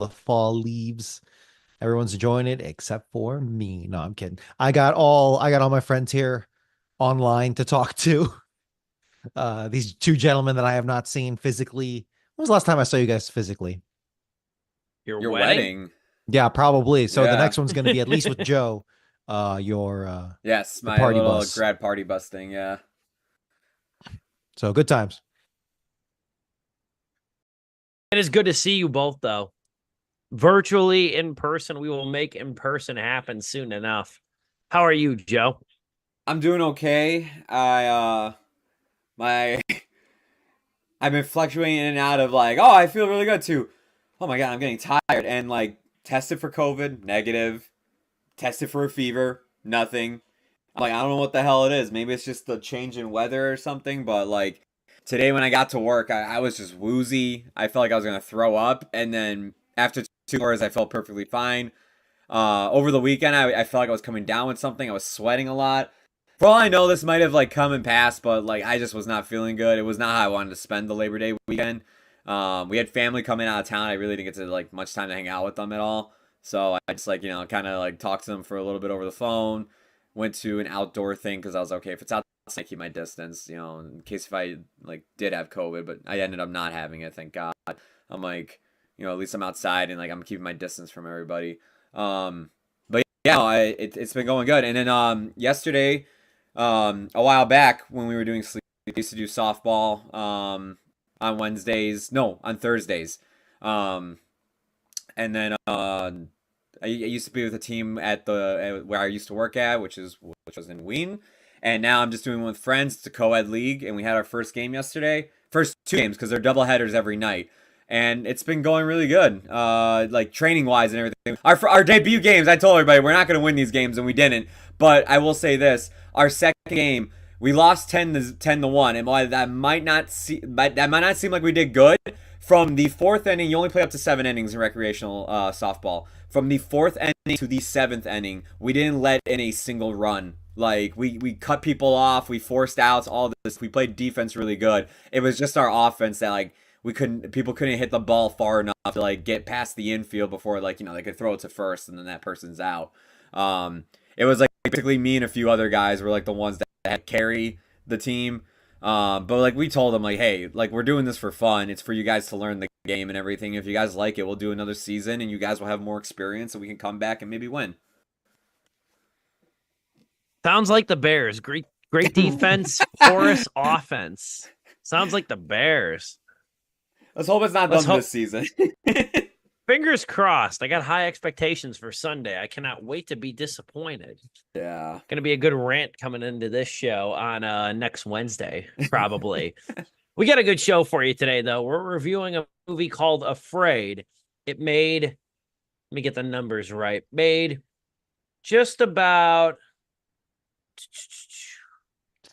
the fall leaves. Everyone's enjoying it except for me. No, I'm kidding. I got all my friends here online to talk to. These two gentlemen that I have not seen physically. When was the last time I saw you guys physically? Your Your wedding? wedding. Yeah, probably. So the Yeah. next one's going to be at least with Joe. Yes, Your my party little bus. grad party busting. Yeah. So good times. It is good to see you both, though. Virtually, in person. We will make in person happen soon enough. How are you, Joe? I'm doing okay. My I've been fluctuating in and out of like, oh, I feel really good too. Oh my god, I'm getting tired and like tested for COVID, negative. Tested for a fever, nothing. I'm like, I don't know what the hell it is. Maybe it's just the change in weather or something, but like today when I got to work, I was just woozy. I felt like I was gonna throw up, and then after 2 hours, I felt perfectly fine. Over the weekend, I felt like I was coming down with something. I was sweating a lot. For all I know, this might have like come and passed, but like I just was not feeling good. It was not how I wanted to spend the Labor Day weekend. We had family coming out of town. I really didn't get to like much time to hang out with them at all. So I just like kind of like talked to them for a little bit over the phone. Went to an outdoor thing because I was okay if it's outside, I keep my distance, in case if I like did have COVID, but I ended up not having it. Thank God. I'm like, at least I'm outside and like I'm keeping my distance from everybody. But yeah, no, it's been going good. And then yesterday, a while back when we were doing sleep, we used to do softball on Wednesdays, no, on Thursdays. Um, and then I used to be with a team at the where I used to work at, which was in Wien, and now I'm just doing one with friends. It's a co-ed league, and we had our first game yesterday. First two games because they're double headers every night, and it's been going really good. Like training wise and everything. Our debut games, I told everybody we're not going to win these games, and we didn't. But I will say this: our second game, we lost 10-1, and while that might not seem like we did good. From the fourth inning, you only play up to 7 innings in recreational softball. From the fourth inning to the seventh inning, we didn't let in a single run. Like we cut people off, we forced outs, all this. We played defense really good. It was just our offense that like people couldn't hit the ball far enough to like get past the infield before like they could throw it to first and then that person's out. It was like basically me and a few other guys were like the ones that had carry the team. But like we told them like, hey, like we're doing this for fun. It's for you guys to learn the game and everything. If you guys like it, we'll do another season and you guys will have more experience and we can come back and maybe win. Sounds like the Bears. Great defense, porous offense. Sounds like the Bears. Let's hope it's not Let's them hope. this season. Fingers crossed. I got high expectations for Sunday. I cannot wait to be disappointed. Yeah. Going to be a good rant coming into this show on next Wednesday, probably. We got a good show for you today, though. We're reviewing a movie called Afraid. It made, let me get the numbers right, made just about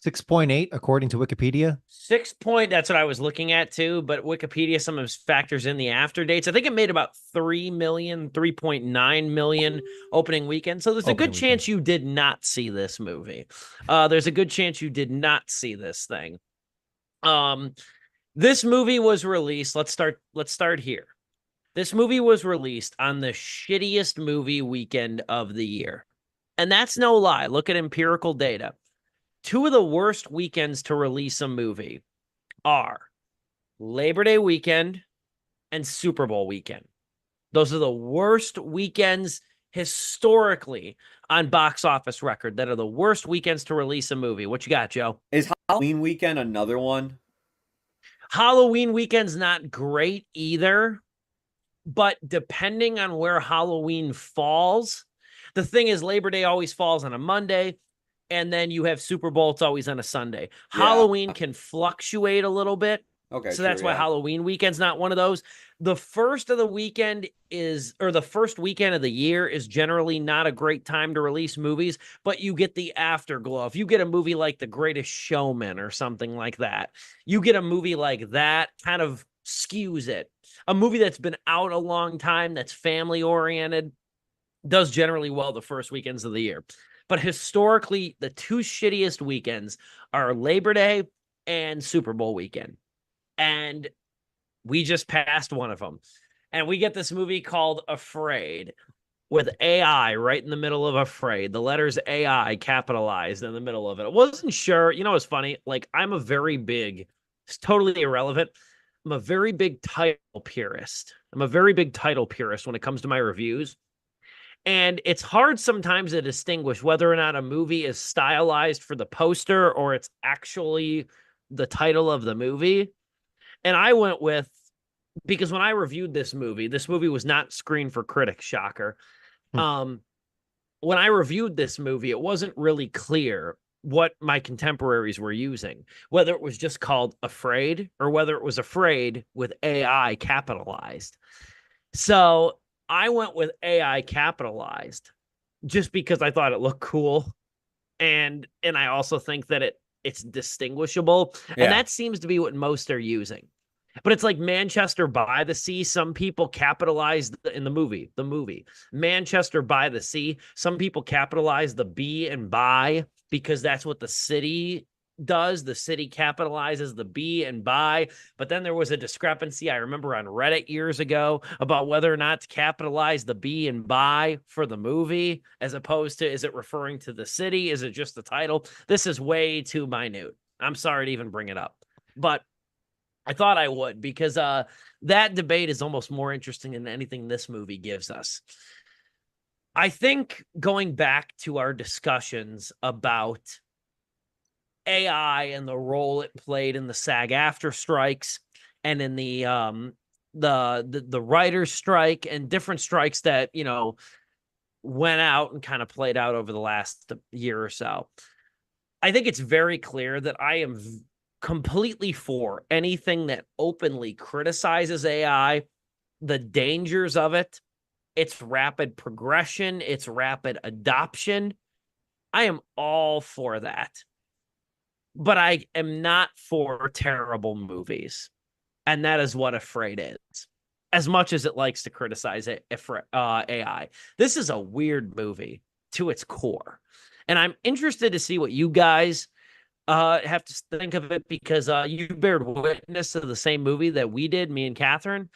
6.8 according to Wikipedia. that's what I was looking at too, but Wikipedia sometimes factors in the after dates. I think it made about 3 million, 3.9 million opening weekend. So there's a good chance you did not see this movie. There's a good chance you did not see this thing. This movie was released. Let's start here. This movie was released on the shittiest movie weekend of the year. And that's no lie. Look at empirical data. Two of the worst weekends to release a movie are Labor Day weekend and Super Bowl weekend. Those are the worst weekends historically on box office record that are the worst weekends to release a movie. What you got, Joe? Is Halloween weekend another one? Halloween weekend's not great either, but depending on where Halloween falls, the thing is Labor Day always falls on a Monday. And then you have Super Bowl, it's always on a Sunday. Yeah. Halloween can fluctuate a little bit. Okay. So that's why Halloween weekend's not one of those. The first of the weekend the first weekend of the year is generally not a great time to release movies, but you get the afterglow. If you get a movie like The Greatest Showman or something like that, you get a movie like that, kind of skews it. A movie that's been out a long time, that's family oriented, does generally well the first weekends of the year. But historically, the two shittiest weekends are Labor Day and Super Bowl weekend. And we just passed one of them. And we get this movie called Afraid with AI right in the middle of Afraid. The letters AI capitalized in the middle of it. I wasn't sure. You know, it's funny. Like, it's totally irrelevant. I'm a very big title purist. I'm a very big title purist when it comes to my reviews. And it's hard sometimes to distinguish whether or not a movie is stylized for the poster or it's actually the title of the movie. And I went with, because when I reviewed this movie was not screened for critics, shocker. When I reviewed this movie, it wasn't really clear what my contemporaries were using, whether it was just called Afraid or whether it was Afraid with AI capitalized. So I went with AI capitalized just because I thought it looked cool. And I also think that it's distinguishable. Yeah. And that seems to be what most are using. But it's like Manchester by the Sea. Some people capitalize in the movie. Manchester by the Sea. Some people capitalize the B and by because that's what the city does. The city capitalizes the B and by. But then there was a discrepancy, I remember, on Reddit years ago about whether or not to capitalize the B and by for the movie, as opposed to, is it referring to the city? Is it just the title? This is way too minute. I'm sorry to even bring it up. But I thought I would, because that debate is almost more interesting than anything this movie gives us. I think going back to our discussions about AI and the role it played in the SAG-AFTRA strikes and in the writers' strike and different strikes that, you know, went out and kind of played out over the last year or so, I think it's very clear that I am completely for anything that openly criticizes AI, the dangers of it, its rapid progression, its rapid adoption. I am all for that. But I am not for terrible movies. And that is what Afraid is. As much as it likes to criticize AI. This is a weird movie to its core. And I'm interested to see what you guys have to think of it, because you bared witness to the same movie that we did, me and Catherine.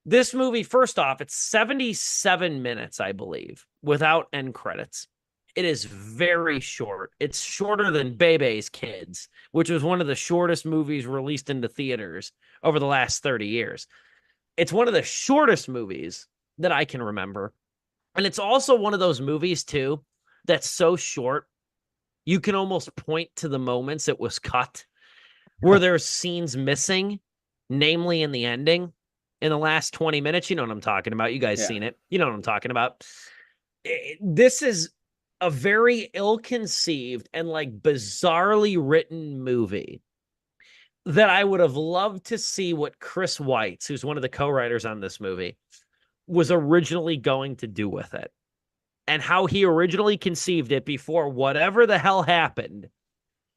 This movie, first off, it's 77 minutes, I believe, without end credits. It is very short. It's shorter than Bebe's Kids, which was one of the shortest movies released into theaters over the last 30 years. It's one of the shortest movies that I can remember. And it's also one of those movies, too, that's so short, you can almost point to the moments it was cut where there's scenes missing, namely in the ending, in the last 20 minutes. You know what I'm talking about. You guys seen it. You know what I'm talking about. This is a very ill-conceived and like bizarrely written movie that I would have loved to see what Chris Weitz, who's one of the co-writers on this movie, was originally going to do with it. And how he originally conceived it before whatever the hell happened.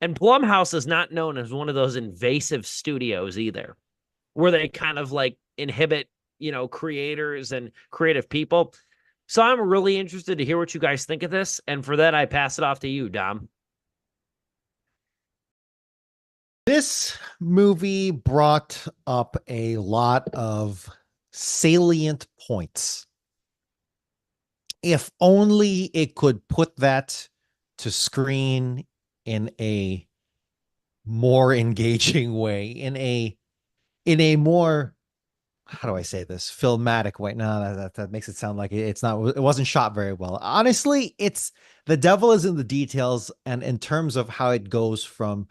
And Blumhouse is not known as one of those invasive studios either, where they kind of like inhibit, you know, creators and creative people. So I'm really interested to hear what you guys think of this. And for that, I pass it off to you, Dom. This movie brought up a lot of salient points. If only it could put that to screen in a more engaging way, in a more, how do I say this, filmatic way. No, that makes it sound like it wasn't shot very well. Honestly, it's the devil is in the details, and in terms of how it goes from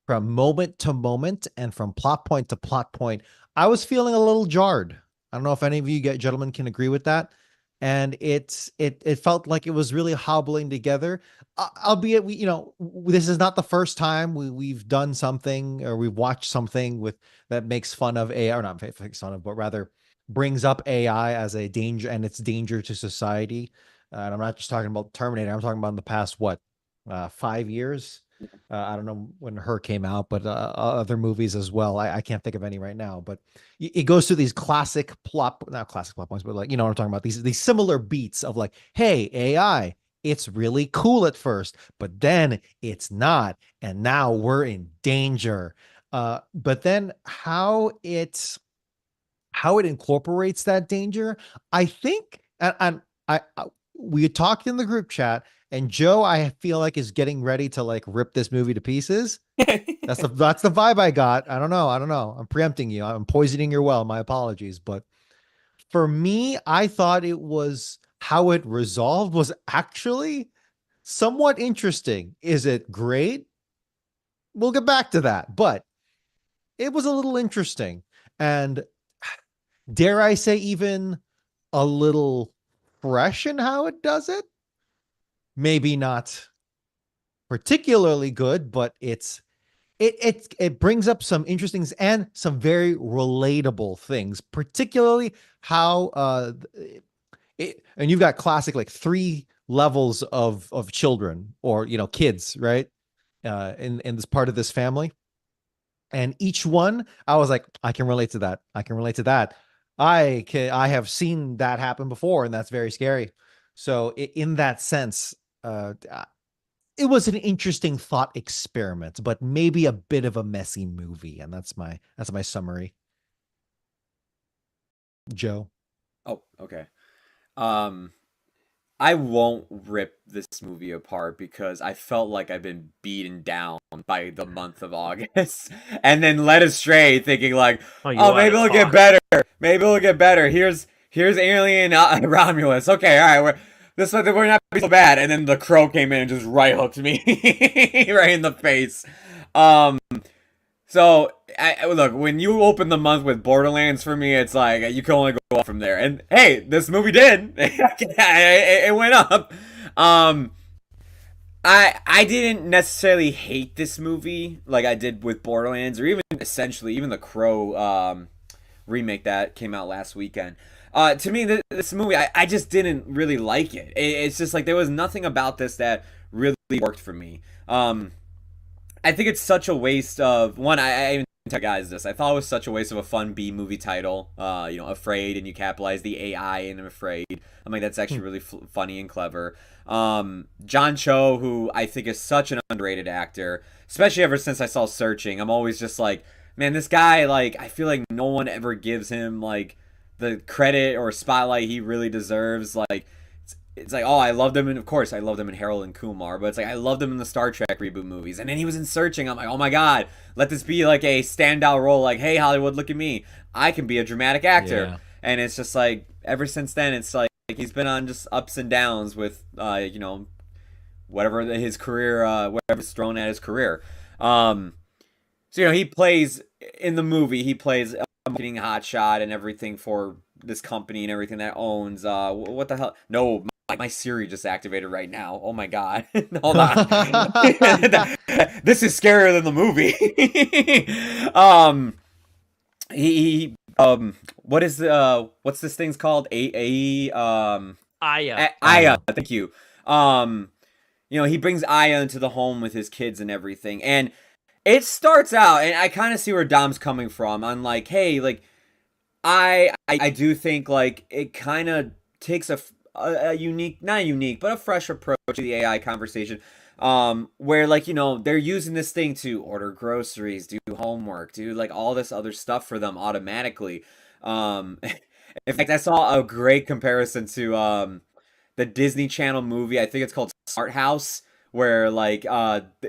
moment to moment and from plot point to plot point, I was feeling a little jarred. I don't know if any of you gentlemen can agree with that. And it felt like it was really hobbling together, albeit this is not the first time we've done something or we've watched something that makes fun of AI, or not makes fun of, but rather brings up AI as a danger and its danger to society. And I'm not just talking about Terminator. I'm talking about in the past 5 years. I don't know when Her came out, but other movies as well. I can't think of any right now, but it goes through these not classic plot points, but like, you know what I'm talking about? These similar beats of like, hey, AI, it's really cool at first, but then it's not. And now we're in danger. But then how it how it incorporates that danger. I think, and we had talked in the group chat, and Joe, I feel like, is getting ready to like rip this movie to pieces. That's the vibe I got. I don't know. I'm preempting you. I'm poisoning your well. My apologies. But for me, I thought it was how it resolved was actually somewhat interesting. Is it great? We'll get back to that. But it was a little interesting. And dare I say, even a little fresh in how it does it. Maybe not particularly good, but it brings up some interesting and some very relatable things, particularly how and you've got classic like 3 levels of children, or kids, right? In this part of this family. And each one, I was like, I can relate to that. I can relate to that. I have seen that happen before, and that's very scary. So in that sense, it was an interesting thought experiment, but maybe a bit of a messy movie, and that's my summary. Joe. Oh, okay. I won't rip this movie apart because I felt like I've been beaten down by the month of August and then led astray thinking like, oh maybe it'll get better. Maybe it'll get better. Here's Alien Romulus. Okay, all right, we're not so bad. And then The Crow came in and just right hooked me right in the face. So, look, when you open the month with Borderlands for me, it's like you can only go up from there. And hey, this movie did. It went up. I didn't necessarily hate this movie like I did with Borderlands, or even The Crow remake that came out last weekend. To me, this movie, I just didn't really like it. It's just like there was nothing about this that really worked for me. I think it's such a waste of one. I even tell guys this. I thought it was such a waste of a fun B movie title. Afraid, and you capitalize the AI in Afraid. I mean, that's actually really funny and clever. John Cho, who I think is such an underrated actor, especially ever since I saw Searching. I'm always just like, man, this guy, like, I feel like no one ever gives him like the credit or spotlight he really deserves. Like, it's like, oh, I loved him, and of course I loved him in Harold and Kumar, but it's like I loved him in the Star Trek reboot movies, and then he was in Searching. I'm like, oh my god, let this be like a standout role. Like, hey Hollywood, look at me, I can be a dramatic actor. Yeah. And it's just like ever since then, it's like he's been on just ups and downs with whatever his career, whatever's thrown at his career. So he plays in the movie, he plays a marketing hotshot and everything for this company and everything that owns. What the hell? No. My Siri just activated right now. Oh my god. Hold on. This is scarier than the movie. What's this thing's called? Aya. Aya, thank you. He brings Aya into the home with his kids and everything. And it starts out, and I kind of see where Dom's coming from. I'm like, hey, like I do think like it kind of takes a unique, not unique, but a fresh approach to the AI conversation, where like they're using this thing to order groceries, do homework, do like all this other stuff for them automatically. In fact, I saw a great comparison to the Disney Channel movie. I think it's called Smart House, where like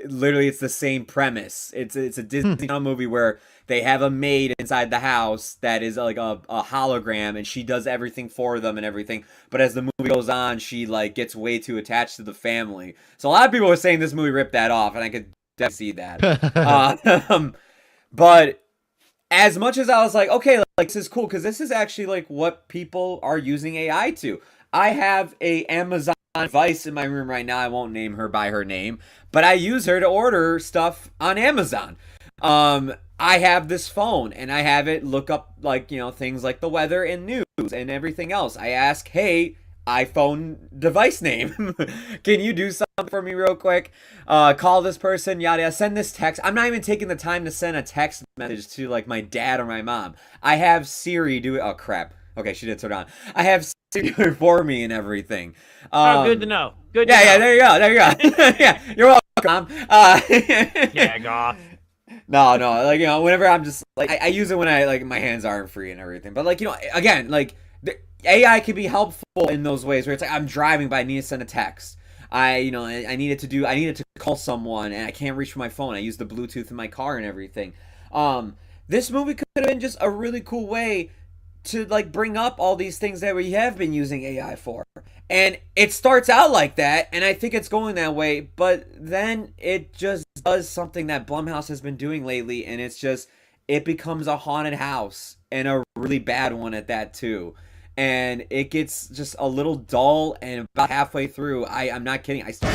literally it's the same premise. It's a Disney Channel movie where they have a maid inside the house that is like a hologram, and she does everything for them and everything. But as the movie goes on, she like gets way too attached to the family. So a lot of people were saying this movie ripped that off, and I could definitely see that. But as much as I was like, okay, like this is cool because this is actually like what people are using AI to. I have a Amazon device in my room right now. I won't name her by her name, but I use her to order stuff on Amazon. I have this phone, and I have it look up like things like the weather and news and everything else. I ask, hey, iPhone device name, can you do something for me real quick? Call this person, yada yada. Send this text. I'm not even taking the time to send a text message to like my dad or my mom. I have Siri do it. Oh crap. Okay, she did turn on. I have Siri do it for me and everything. Good to know. Yeah, there you go. Yeah, you're welcome. Yeah, gosh. No, no, like, whenever I'm just like, I use it when I like my hands aren't free and everything. But like, again, like the AI can be helpful in those ways where it's like I'm driving, but I need to send a text. I needed to call someone and I can't reach for my phone. I use the Bluetooth in my car and everything. This movie could have been just a really cool way to like bring up all these things that we have been using AI for. And it starts out like that, and I think it's going that way, but then it just does something that Blumhouse has been doing lately, and it becomes a haunted house, and a really bad one at that too. And it gets just a little dull, and about halfway through, I'm not kidding, I start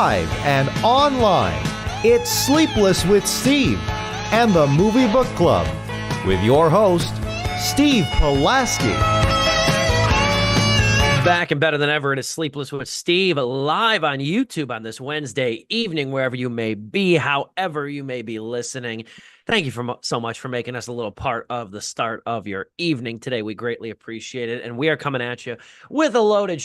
live and online. It's Sleepless with Steve and the Movie Book Club with your host, Steve Pulaski. Back and better than ever. It is Sleepless with Steve, live on YouTube on this Wednesday evening, wherever you may be, however you may be listening. Thank you so much for making us a little part of the start of your evening today. We greatly appreciate it. And we are coming at you with a loaded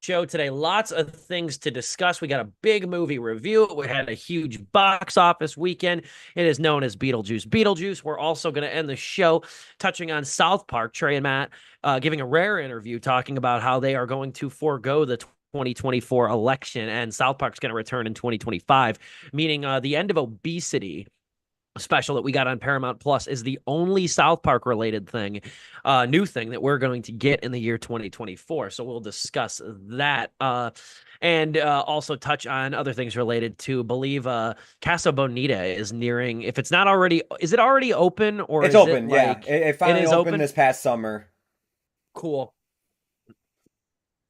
show today. Lots of things to discuss. We got a big movie review. We had a huge box office weekend. It is known as Beetlejuice. We're also going to end the show touching on South Park. Trey and Matt giving a rare interview talking about how they are going to forego the 2024 election, and South Park's going to return in 2025, meaning the end of obesity special that we got on Paramount Plus is the only South Park related thing, new thing that we're going to get in the year 2024. So we'll discuss that and also touch on other things related to, believe Casa Bonita is nearing, if it's not already, is it already open or it's is open? It like, yeah, it finally opened this past summer. Cool.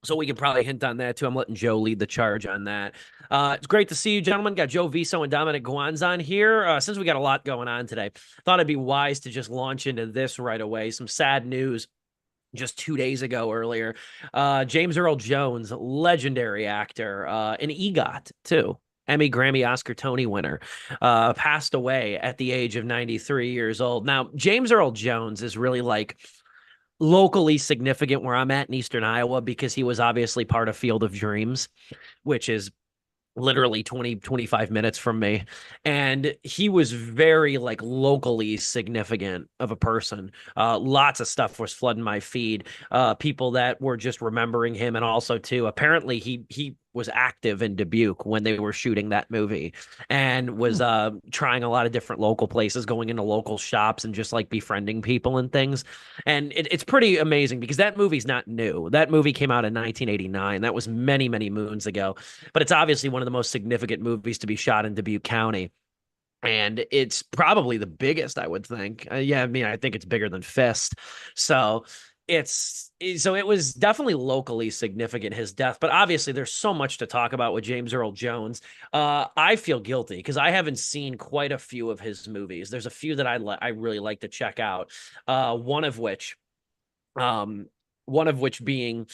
So we can probably hint on that too. I'm letting Joe lead the charge on that. It's great to see you, gentlemen. Got Joe Viso and Dominic Guanzon here. Since we got a lot going on today, thought it'd be wise to just launch into this right away. Some sad news just 2 days ago earlier. James Earl Jones, legendary actor, an EGOT too. Emmy, Grammy, Oscar, Tony winner, passed away at the age of 93 years old. Now, James Earl Jones is really like locally significant where I'm at in Eastern Iowa because he was obviously part of Field of Dreams, which is literally 25 minutes from me. And he was very like locally significant of a person. Lots of stuff was flooding my feed. People that were just remembering him. And also too, apparently he was active in Dubuque when they were shooting that movie and was trying a lot of different local places, going into local shops and just like befriending people and things. And it's pretty amazing because that movie's not new. That movie came out in 1989. That was many, many moons ago, but it's obviously one of the most significant movies to be shot in Dubuque County. And it's probably the biggest, I would think. Yeah, I mean, I think it's bigger than Fist. So it was definitely locally significant, his death, but obviously there's so much to talk about with James Earl Jones. I feel guilty because I haven't seen quite a few of his movies. There's a few that I really like to check out. One of which being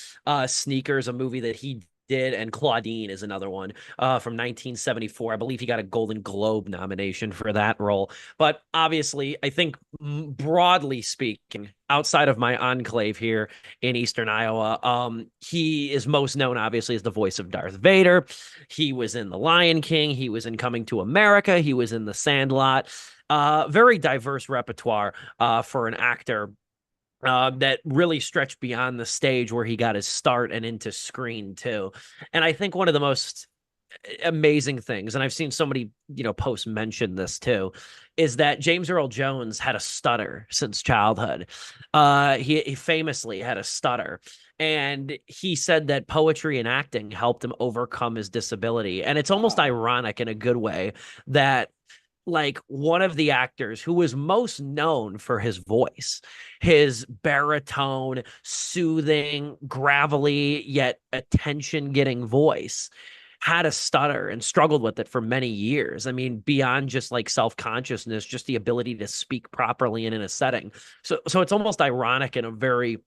Sneakers, a movie that he did, and Claudine is another one from 1974. I believe he got a Golden Globe nomination for that role. But obviously, I think broadly speaking, outside of my enclave here in Eastern Iowa, he is most known, obviously, as the voice of Darth Vader. He was in The Lion King. He was in Coming to America. He was in The Sandlot. Very diverse repertoire for an actor that really stretched beyond the stage where he got his start and into screen too. And I think one of the most amazing things, and I've seen so many, posts mention this too, is that James Earl Jones had a stutter since childhood. He famously had a stutter. And he said that poetry and acting helped him overcome his disability. And it's almost ironic in a good way that like one of the actors who was most known for his voice, his baritone, soothing, gravelly, yet attention-getting voice, had a stutter and struggled with it for many years. I mean, beyond just like self-consciousness, just the ability to speak properly and in a setting. So it's almost ironic in a very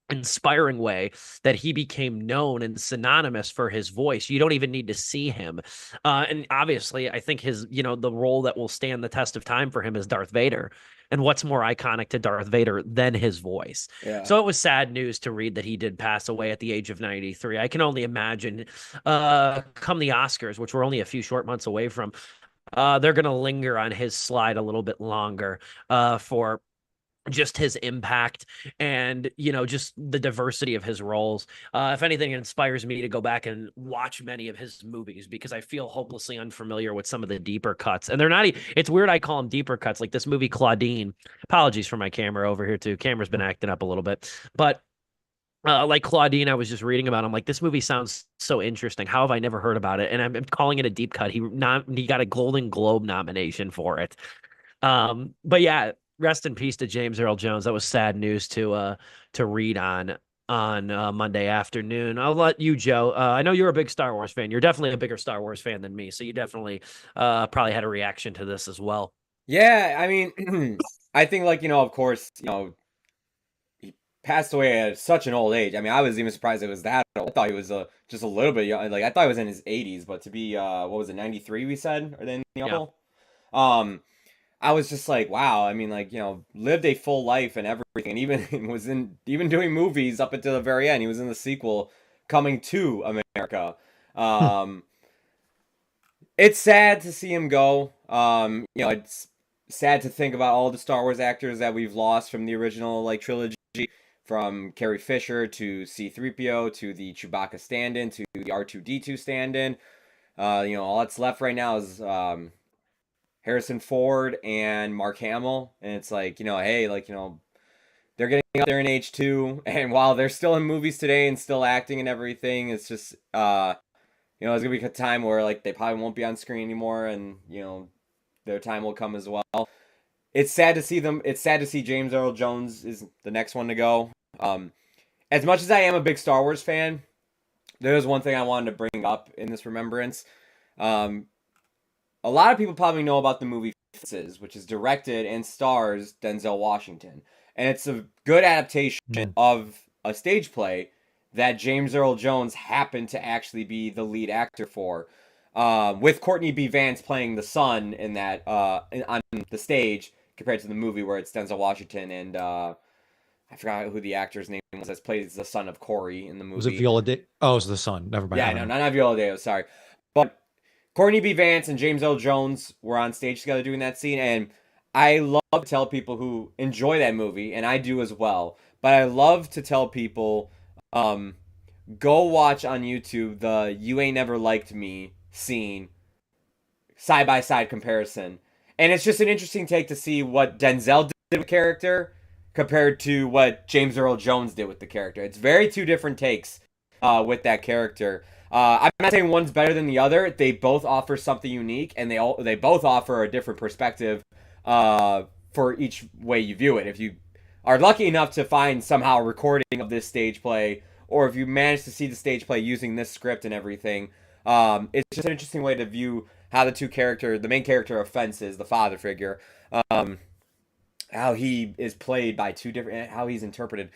inspiring way that he became known and synonymous for his voice. You don't even need to see him. And obviously, I think his, the role that will stand the test of time for him is Darth Vader. And what's more iconic to Darth Vader than his voice? Yeah. So it was sad news to read that he did pass away at the age of 93. I can only imagine come the Oscars, which we're only a few short months away from, they're going to linger on his slide a little bit longer for just his impact and, just the diversity of his roles. If anything, it inspires me to go back and watch many of his movies because I feel hopelessly unfamiliar with some of the deeper cuts. And they're not, it's weird I call them deeper cuts, like this movie Claudine. Apologies for my camera over here too. Camera's been acting up a little bit. But like Claudine, I was just reading about. I'm like, this movie sounds so interesting. How have I never heard about it? And I'm calling it a deep cut. He got a Golden Globe nomination for it. But yeah, rest in peace to James Earl Jones. That was sad news to read on. on Monday afternoon. I'll let you, Joe. I know you're a big Star Wars fan. You're definitely a bigger Star Wars fan than me, so you definitely probably had a reaction to this as well. Yeah, I mean, I think like of course, he passed away at such an old age. I mean, I was even surprised it was that old. I thought he was just a little bit young. Like I thought he was in his 80s, but to be what was it, 93 we said, or then Yeah. um I was just like, wow. I mean, like lived a full life and everything, and even was in even doing movies up until the very end. He was in the sequel, Coming to America. Hmm. Um, it's sad to see him go. It's sad to think about all the Star Wars actors that we've lost from the original like trilogy, from Carrie Fisher to C-3PO to the Chewbacca stand-in to the R2-D2 stand-in. All that's left right now is Harrison Ford and Mark Hamill, and it's like hey, like they're getting up there in age too, and while they're still in movies today and still acting and everything, it's just it's gonna be a time where like they probably won't be on screen anymore, and their time will come as well. It's sad to see them. It's sad to see James Earl Jones is the next one to go. Um, as much as I am a big Star Wars fan, there was one thing I wanted to bring up in this remembrance. Um, a lot of people probably know about the movie Fences, which is directed and stars Denzel Washington, and it's a good adaptation Hmm. of a stage play that James Earl Jones happened to actually be the lead actor for, with Courtney B. Vance playing the son in that on the stage compared to the movie where it's Denzel Washington and I forgot who the actor's name was that plays the son of Corey in the Was it movie. Viola Day? Oh, it's the son. Never mind. I Yeah, don't no, know. not Viola Davis, sorry. But Courtney B. Vance and James L. Jones were on stage together doing that scene, and I love to tell people who enjoy that movie, and I do as well. But I love to tell people, um, go watch on YouTube the "You Ain't Never Liked Me" scene, side by side comparison, and it's just an interesting take to see what Denzel did with the character compared to what James Earl Jones did with the character. It's very two different takes with that character. I'm not saying one's better than the other. They both offer something unique, and they both offer a different perspective for each way you view it. If you are lucky enough to find somehow a recording of this stage play, or if you manage to see the stage play using this script and everything, it's just an interesting way to view how the main character of Fences, the father figure, um, how he is played by two different, how he's interpreted.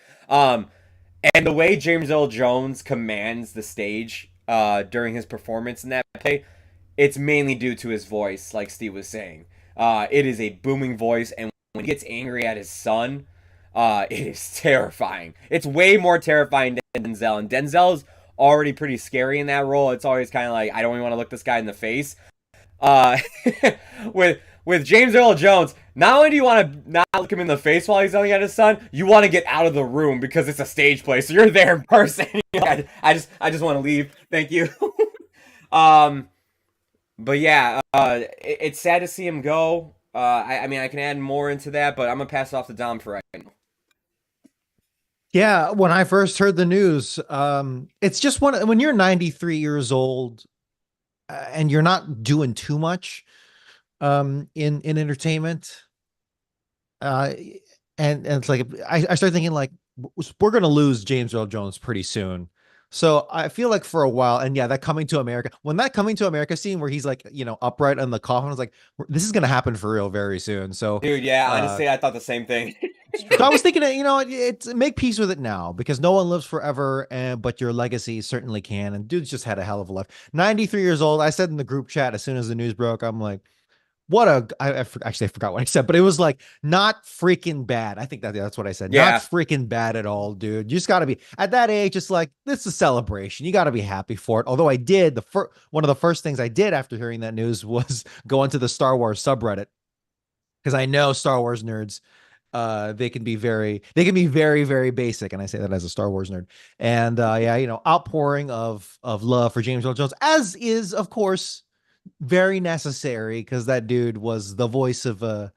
And the way James L. Jones commands the stage during his performance in that play, it's mainly due to his voice, like Steve was saying. It is a booming voice, and when he gets angry at his son, it is terrifying. It's way more terrifying than Denzel, and Denzel's already pretty scary in that role. It's always kind of like I don't even want to look this guy in the face. Uh, with James Earl Jones, not only do you want to not look him in the face while he's yelling at his son, you want to get out of the room because it's a stage play, so you're there in person. I just want to leave. Thank you. um, but yeah, it's sad to see him go. I mean, I can add more into that, but I'm gonna pass it off to Dom for right now. Yeah, when I first heard the news, it's just when you're 93 years old and you're not doing too much in entertainment, uh, and it's like I start thinking like we're gonna lose James Earl Jones pretty soon. So I feel like for a while, and yeah, that coming to America, when that coming to America scene where he's like, upright on the coffin, I was like, this is gonna happen for real very soon. So, Dude, yeah, uh, honestly, I thought the same thing. so I was thinking, it's make peace with it now because no one lives forever, and but your legacy certainly can. And dude's just had a hell of a life. 93 years old. I said in the group chat as soon as the news broke, I'm like, actually I forgot what I said, but it was like not freaking bad. I think that's what I said. Not Yeah, freaking bad at all, dude. You just got to be at that age. It's like this is a celebration. You got to be happy for it. Although I did one of the first things I did after hearing that news was go into the Star Wars subreddit because I know Star Wars nerds they can be very very basic, and I say that as a Star Wars nerd. And yeah, outpouring of love for James Earl Jones, as is of course very necessary because that dude was the voice of a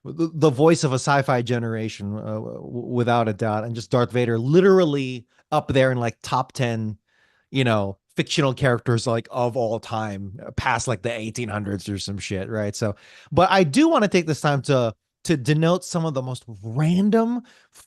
sci-fi generation, without a doubt, and just Darth Vader literally up there in like top 10 fictional characters like of all time, past like the 1800s or some shit, right? So but I do want to take this time to to denote some of the most random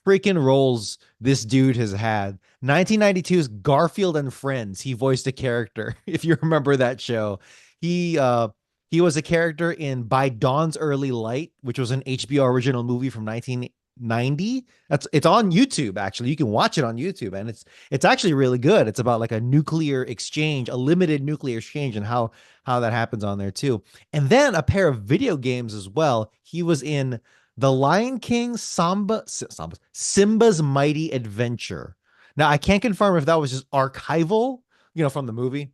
freaking roles this dude has had. 1992's Garfield and Friends, he voiced a character. If you remember that show, he uh he was a character in By Dawn's Early Light, which was an HBO original movie from 1990. It's on YouTube actually. You can watch it on YouTube, and it's actually really good. It's about like a nuclear exchange, a limited nuclear exchange, and how that happens on there too. And then a pair of video games as well. He was in The Lion King, Simba's Mighty Adventure. Now I can't confirm if that was just archival, from the movie,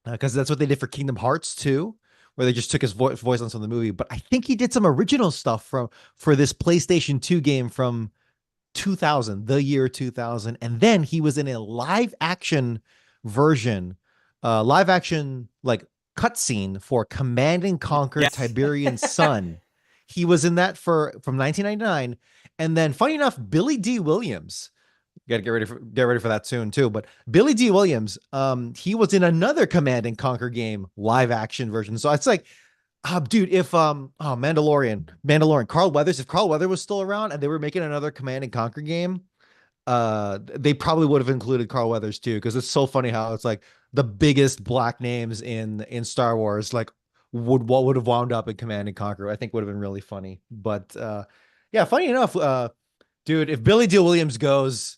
because that's what they did for Kingdom Hearts 2, where they just took his voice on some of the movie. But I think he did some original stuff for this PlayStation 2 game from 2000, the year 2000, and then he was in a live action version, live action like cutscene for Command and Conquer Yes. Tiberian Sun. He was in that from 1999, and then funny enough, Billy D. Williams. Got to get ready for that soon too. But Billy D. Williams, he was in another Command and Conquer game live action version. So it's like, dude, if Mandalorian, Carl Weathers, if Carl Weathers was still around and they were making another Command and Conquer game, they probably would have included Carl Weathers too, because it's so funny how it's like the biggest black names in Star Wars, like what would have wound up in Command and Conquer. I think would have been really funny. But yeah, funny enough, dude, if Billy D. Williams goes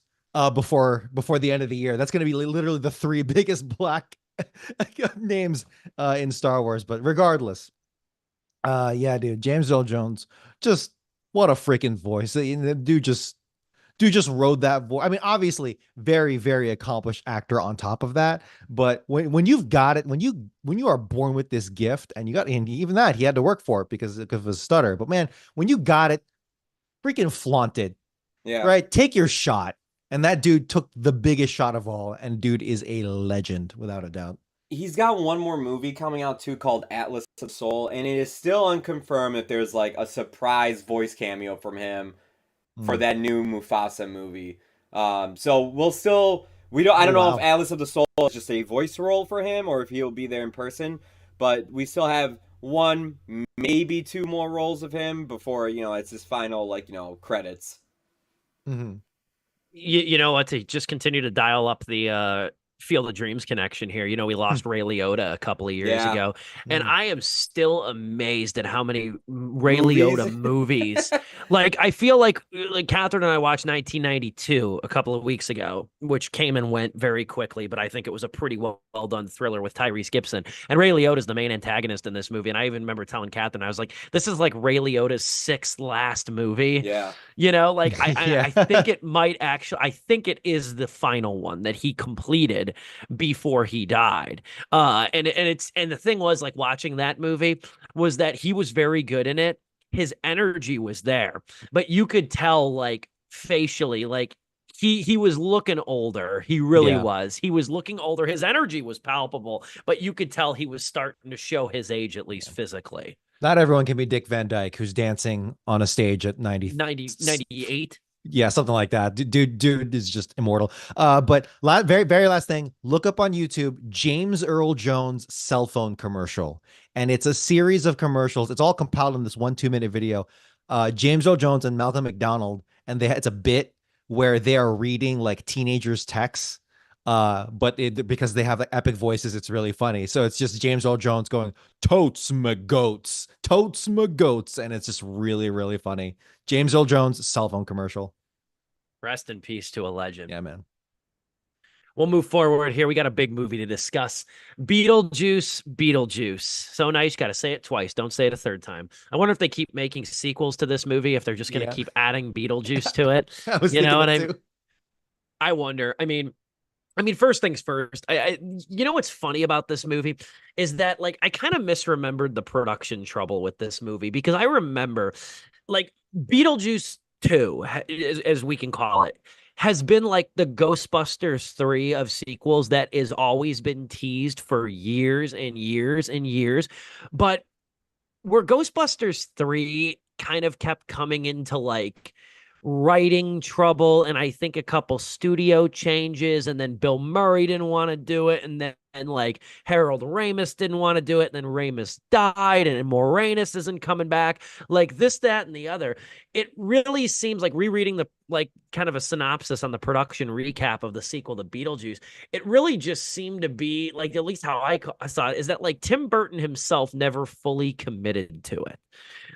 before the end of the year, that's going to be literally the three biggest black names in Star Wars. But regardless, yeah, dude, James Earl Jones, just what a freaking voice. The dude just rode that voice. I mean, obviously, very, very accomplished actor on top of that. But when you've got it, when you are born with this gift, and even that he had to work for it because of his stutter. But man, when you got it, freaking flaunted. Yeah. Right. Take your shot. And that dude took the biggest shot of all. And dude is a legend without a doubt. He's got one more movie coming out too called Atlas of Soul, and it is still unconfirmed if there's like a surprise voice cameo from him for that new Mufasa movie. So I don't know if Atlas of the Soul is just a voice role for him or if he'll be there in person, but we still have one, maybe two more roles of him before, it's his final, credits. Mm-hmm. You know what? To just continue to dial up the Field of Dreams connection here. We lost Ray Liotta a couple of years ago, and I am still amazed at how many Ray Liotta movies. Like, I feel like Catherine and I watched 1992 a couple of weeks ago, which came and went very quickly, but I think it was a pretty well done thriller with Tyrese Gibson, and Ray Liotta is the main antagonist in this movie. And I even remember telling Catherine, I was like, "This is like Ray Liotta's sixth last movie." Yeah, I think it might actually. I think it is the final one that he completed before he died. And the thing was, like, watching that movie was that he was very good in it. His energy was there, but you could tell, like, facially, like he was looking older. He really was. He was looking older. His energy was palpable, but you could tell he was starting to show his age, at least physically. Not everyone can be Dick Van Dyke, who's dancing on a stage at 98. Yeah, something like that. Dude is just immortal. But very, very last thing, look up on YouTube James Earl Jones cell phone commercial, and it's a series of commercials. It's all compiled in this 2-minute video. James Earl Jones and Malcolm McDonald, and it's a bit where they are reading like teenagers' texts. But because they have like epic voices, it's really funny. So it's just James Earl Jones going totes my goats, and it's just really, really funny. James Earl Jones cell phone commercial. Rest in peace to a legend. Yeah, man. We'll move forward here. We got a big movie to discuss. Beetlejuice. So nice. Got to say it twice. Don't say it a third time. I wonder if they keep making sequels to this movie, if they're just going to keep adding Beetlejuice to it. You know what I mean? I wonder. I mean, first things first. What's funny about this movie is that, like, I kind of misremembered the production trouble with this movie, because I remember, like, Beetlejuice 2, as we can call it, has been like the Ghostbusters 3 of sequels that has always been teased for years and years and years. But where Ghostbusters 3 kind of kept coming into, like, writing trouble, and I think a couple studio changes, and then Bill Murray didn't want to do it, and then like Harold Ramis didn't want to do it, and then Ramis died, and Moranis isn't coming back. Like this, that, and the other. It really seems like, rereading the like kind of a synopsis on the production recap of the sequel to Beetlejuice, it really just seemed to be like, at least how I saw it, is that like Tim Burton himself never fully committed to it.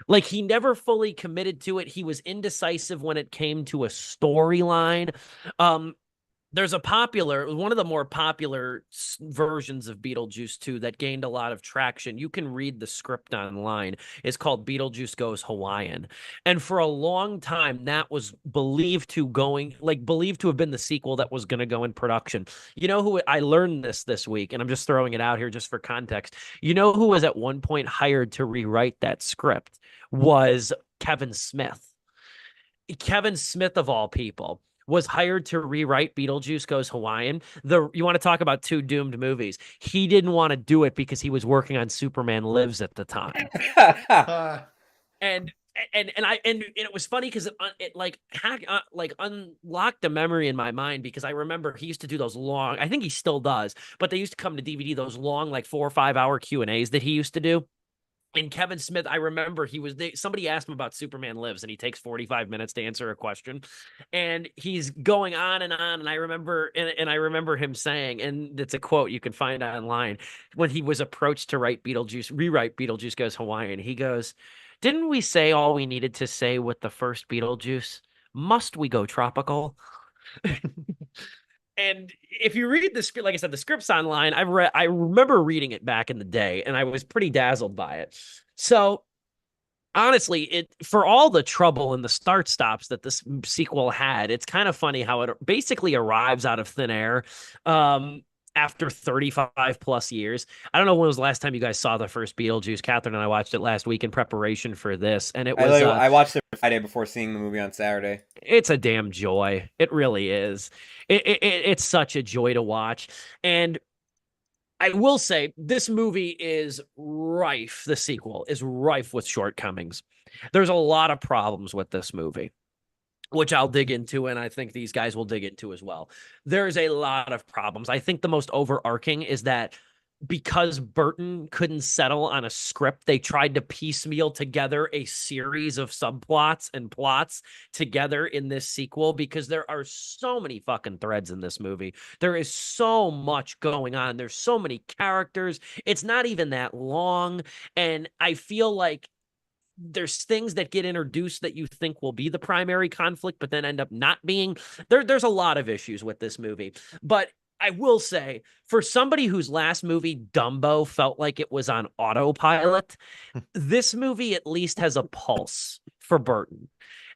Like he never fully committed to it. He was indecisive when it came to a storyline. Um, there's one of the more popular versions of Beetlejuice 2 that gained a lot of traction. You can read the script online. It's called Beetlejuice Goes Hawaiian. And for a long time, that was believed to have been the sequel that was going to go in production. You know who, I learned this week, and I'm just throwing it out here just for context. You know who was at one point hired to rewrite that script? Was Kevin Smith. Kevin Smith, of all people, was hired to rewrite Beetlejuice Goes Hawaiian. You want to talk about two doomed movies. He didn't want to do it because he was working on Superman Lives at the time. And it was funny because it unlocked a memory in my mind, because I remember he used to do those long, I think he still does, but they used to come to DVD, those long, like 4 or 5 hour Q&As that he used to do. And Kevin Smith, I remember somebody asked him about Superman Lives, and he takes 45 minutes to answer a question, and he's going on and on. And I remember him saying, and it's a quote you can find online, when he was approached to rewrite Beetlejuice Goes Hawaiian, he goes, "Didn't we say all we needed to say with the first Beetlejuice? Must we go tropical?" And if you read the script, like I said, the script's online. I remember reading it back in the day, and I was pretty dazzled by it. So honestly, for all the trouble and the start stops that this sequel had, it's kind of funny how it basically arrives out of thin air. After 35 plus years. I don't know when was the last time you guys saw the first Beetlejuice. Catherine and I watched it last week in preparation for this, and it was I watched it Friday before seeing the movie on Saturday. It's a damn joy. It really is. It's such a joy to watch. And I will say, this movie is rife. The sequel is rife with shortcomings. There's a lot of problems with this movie, which I'll dig into, and I think these guys will dig into as well. There's a lot of problems. I think the most overarching is that because Burton couldn't settle on a script, they tried to piecemeal together a series of subplots and plots together in this sequel, because there are so many fucking threads in this movie. There is so much going on. There's so many characters. It's not even that long, and I feel like there's things that get introduced that you think will be the primary conflict, but then end up not being. There's a lot of issues with this movie. But I will say, for somebody whose last movie, Dumbo, felt like it was on autopilot, this movie at least has a pulse for Burton.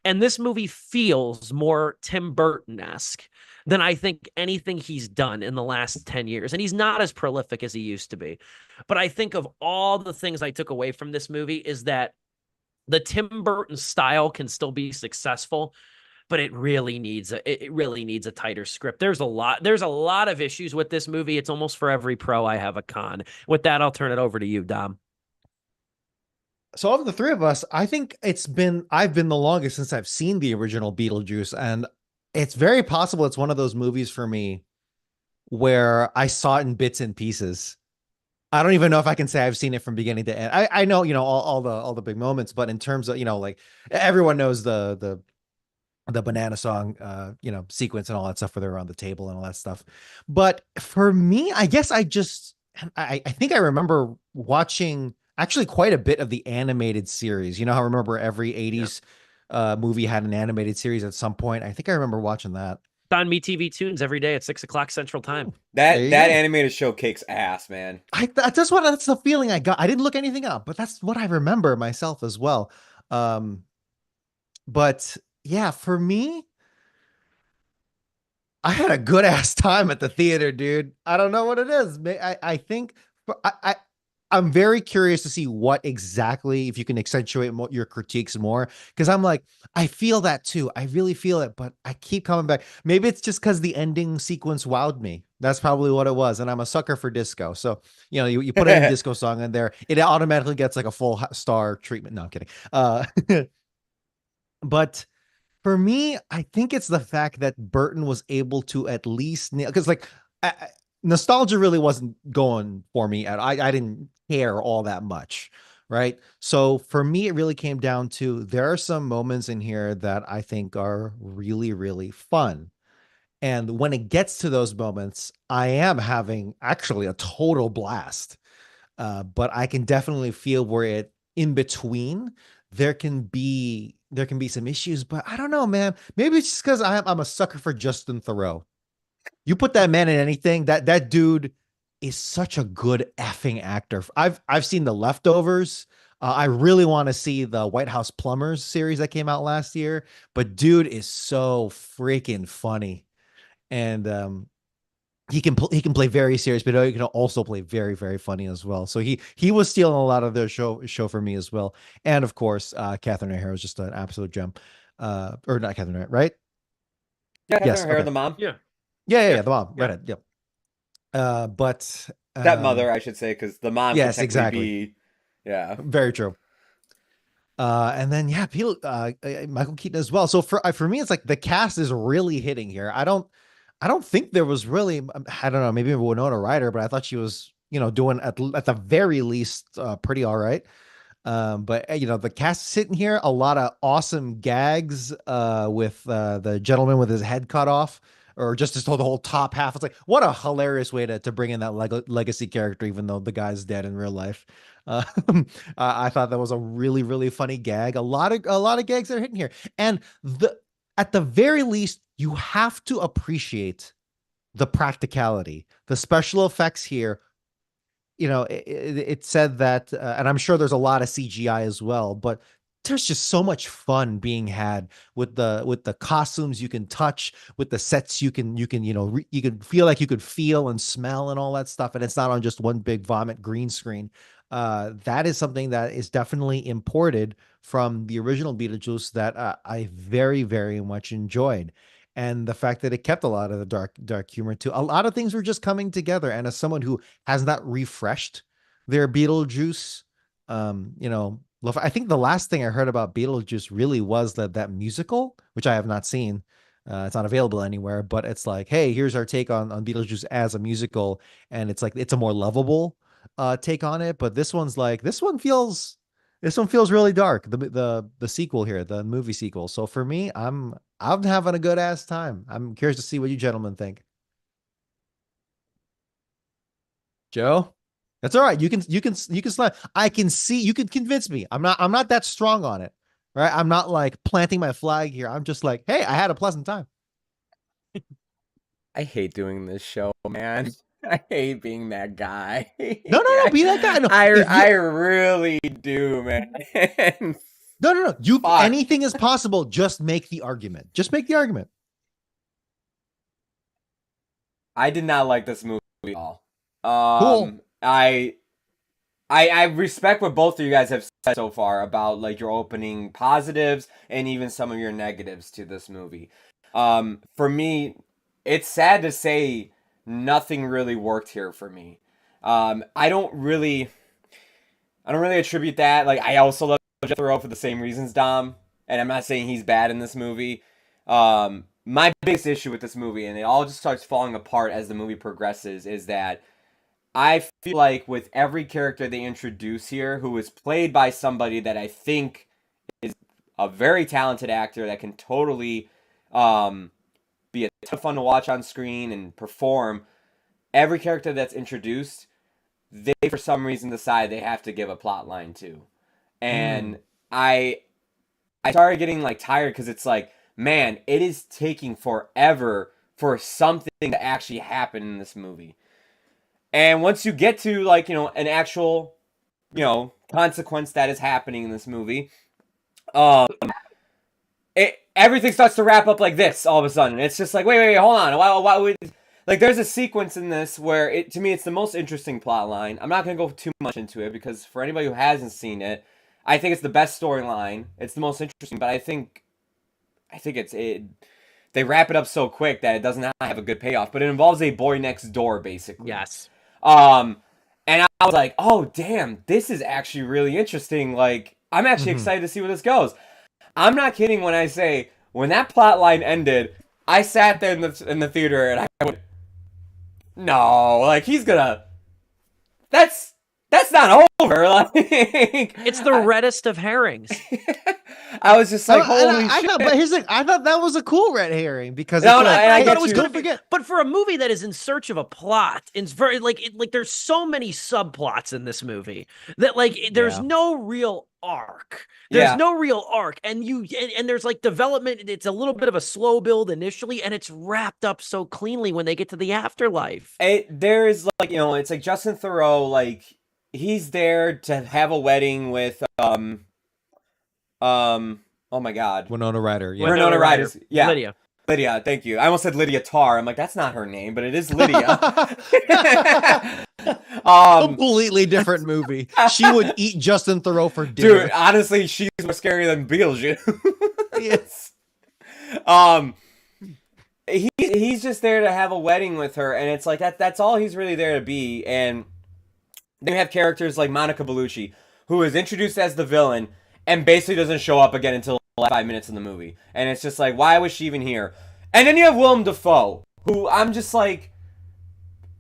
And this movie feels more Tim Burton-esque than I think anything he's done in the last 10 years. And he's not as prolific as he used to be. But I think of all the things I took away from this movie is that the Tim Burton style can still be successful, but it really needs a tighter script. There's a lot of issues with this movie. It's almost for every pro I have a con. With that, I'll turn it over to you, Dom. So of the three of us, I think I've been the longest since I've seen the original Beetlejuice, and it's very possible it's one of those movies for me where I saw it in bits and pieces. I don't even know if I can say I've seen it from beginning to end. I know, all the big moments, but in terms of, like everyone knows the banana song, sequence and all that stuff where they're on the table and all that stuff. But for me, I guess I think I remember watching actually quite a bit of the animated series. You know how I remember every 80s movie had an animated series at some point. I think I remember watching that. On MeTV Tunes every day at 6:00 Central Time. That animated show kicks ass, man. That's the feeling I got. I didn't look anything up, but that's what I remember myself as well. But yeah, for me, I had a good ass time at the theater, dude. I don't know what it is. I think I'm very curious to see what exactly, if you can accentuate your critiques more, because I'm like, I feel that too. I really feel it, but I keep coming back. Maybe it's just because the ending sequence wowed me. That's probably what it was. And I'm a sucker for disco. So, you put a disco song in there, it automatically gets like a full star treatment. No, I'm kidding. But For me, I think it's the fact that Burton was able to at least nail, because like nostalgia really wasn't going for me at I didn't care all that much, right? So for me, it really came down to there are some moments in here that I think are really, really fun. And when it gets to those moments, I am having actually a total blast. But I can definitely feel where it in between there can be some issues, but I don't know, man. Maybe it's just because I'm a sucker for Justin Thoreau. You put that man in anything, that dude is such a good effing actor. I've seen The Leftovers. I really want to see the White House Plumbers series that came out last year, but dude is so freaking funny, and he can play very serious, but he can also play very, very funny as well. So he was stealing a lot of their show for me as well. And of course, Catherine O'Hara was just an absolute gem. Or not Catherine O'Hara, right? Yeah, Catherine Yes. O'Hara, Okay. the mom. Yeah. Yeah, the mom. Yeah. Redhead. Yep. But Stepmother, I should say, because the mom could yes, technically exactly. be, yeah. Very true. And then yeah, people, Michael Keaton as well. So for me, it's like the cast is really hitting here. I don't think there was really, I don't know, maybe Winona Ryder, but I thought she was, doing at the very least pretty all right. But the cast sitting here, a lot of awesome gags with the gentleman with his head cut off, or just the whole top half. It's like what a hilarious way to bring in that legacy character, even though the guy's dead in real life. Uh, I thought that was a really, really funny gag. A lot of gags that are hitting here, and at the very least, you have to appreciate the practicality, the special effects here. It said that, and I'm sure there's a lot of CGI as well, but there's just so much fun being had with the costumes you can touch, with the sets you can feel like you could feel and smell and all that stuff, and it's not on just one big vomit green screen. That is something that is definitely imported from the original Beetlejuice that I very, very much enjoyed. And the fact that it kept a lot of the dark humor too. A lot of things were just coming together. And as someone who has not refreshed their Beetlejuice, I think the last thing I heard about Beetlejuice really was that musical, which I have not seen. It's not available anywhere, but it's like, hey, here's our take on Beetlejuice as a musical, and it's like it's a more lovable take on it. But this one feels really dark. The sequel here, the movie sequel. So for me, I'm having a good ass time. I'm curious to see what you gentlemen think. Joe, that's all right. You can slide. I can see. You can convince me. I'm not that strong on it, right? I'm not like planting my flag here. I'm just like, hey, I had a pleasant time. I hate doing this show, man. I hate being that guy. No, be that guy. No, I really do, man. no. You Fuck. anything is possible. Just make the argument. Just make the argument. I did not like this movie at all. Cool. I respect what both of you guys have said so far about like your opening positives and even some of your negatives to this movie. For me, it's sad to say nothing really worked here for me. I don't really attribute that. Like I also love Jeff Thoreau for the same reasons, Dom, and I'm not saying he's bad in this movie. My biggest issue with this movie, and it all just starts falling apart as the movie progresses, is that I feel like with every character they introduce here, who is played by somebody that I think is a very talented actor that can totally be a ton of fun to watch on screen and perform, every character that's introduced, they for some reason decide they have to give a plot line to. And I started getting like tired because it's like, man, it is taking forever for something to actually happen in this movie. And once you get to like, an actual, consequence that is happening in this movie, everything starts to wrap up like this all of a sudden. It's just like, wait, hold on. Why would like there's a sequence in this where to me it's the most interesting plot line. I'm not going to go too much into it because for anybody who hasn't seen it, I think it's the best storyline. It's the most interesting, but I think they wrap it up so quick that it does not have a good payoff, but it involves a boy next door basically. Yes. And I was like, oh damn, this is actually really interesting. Like I'm actually excited to see where this goes. I'm not kidding when I say when that plot line ended, I sat there in the theater and I went, no, like he's gonna. That's not over. Like It's the reddest of herrings. I was just like, holy I shit! thought, but here's the, I thought that was a cool red herring because No, it's no, like, and I hey, get thought it was you. good don't forget. But for a movie that is in search of a plot, it's very like there's so many subplots in this movie that like there's Yeah. no real arc. There's Yeah. no real arc, and there's like development. It's a little bit of a slow build initially, and it's wrapped up so cleanly when they get to the afterlife. There's like, it's like Justin Theroux, like he's there to have a wedding with oh my god, Winona Ryder. Yeah. Winona Ryder. Yeah. Lydia. Thank you. I almost said Lydia Tarr. I'm like, that's not her name, but it is Lydia. Completely different movie. She would eat Justin Theroux for dinner. Dude, honestly, she's more scary than Beetlejuice. Yes. He's just there to have a wedding with her, and it's like that's all he's really there to be. And then you have characters like Monica Bellucci, who is introduced as the villain and basically doesn't show up again until the last 5 minutes in the movie. And it's just like, why was she even here? And then you have Willem Dafoe, who I'm just like,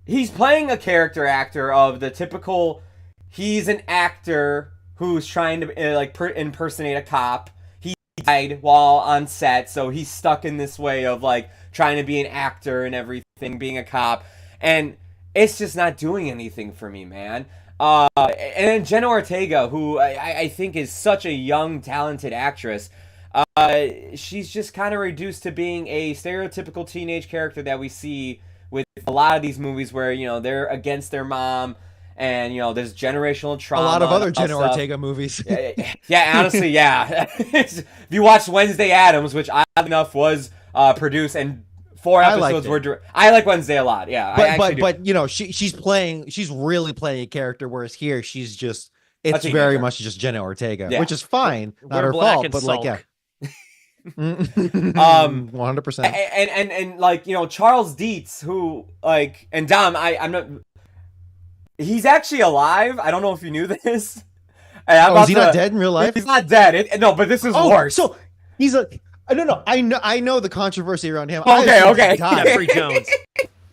he's playing a character actor of the typical, he's an actor who's trying to impersonate a cop. He died while on set, so he's stuck in this way of like trying to be an actor and everything, being a cop. And it's just not doing anything for me, man. And then Jenna Ortega, who I think is such a young, talented actress, she's just kind of reduced to being a stereotypical teenage character that we see with a lot of these movies where, they're against their mom and, there's generational trauma. A lot of other Jenna stuff. Ortega movies. Yeah, honestly, yeah. If you watch Wednesday Addams, which oddly enough was produced and 4 episodes were. I like Wednesday a lot. Yeah, but she's really playing a character, whereas here she's just it's A very teenager. much just Jenna Ortega, Yeah. which is fine, not Wear her black fault, and but like yeah, sulk. 100%. and like Charles Dietz, who like and Dom, I'm not. He's actually alive. I don't know if you knew this. Is he not dead in real life? He's not dead. No, but this is worse. So he's a. No. I know the controversy around him. Okay. Jeffrey Jones.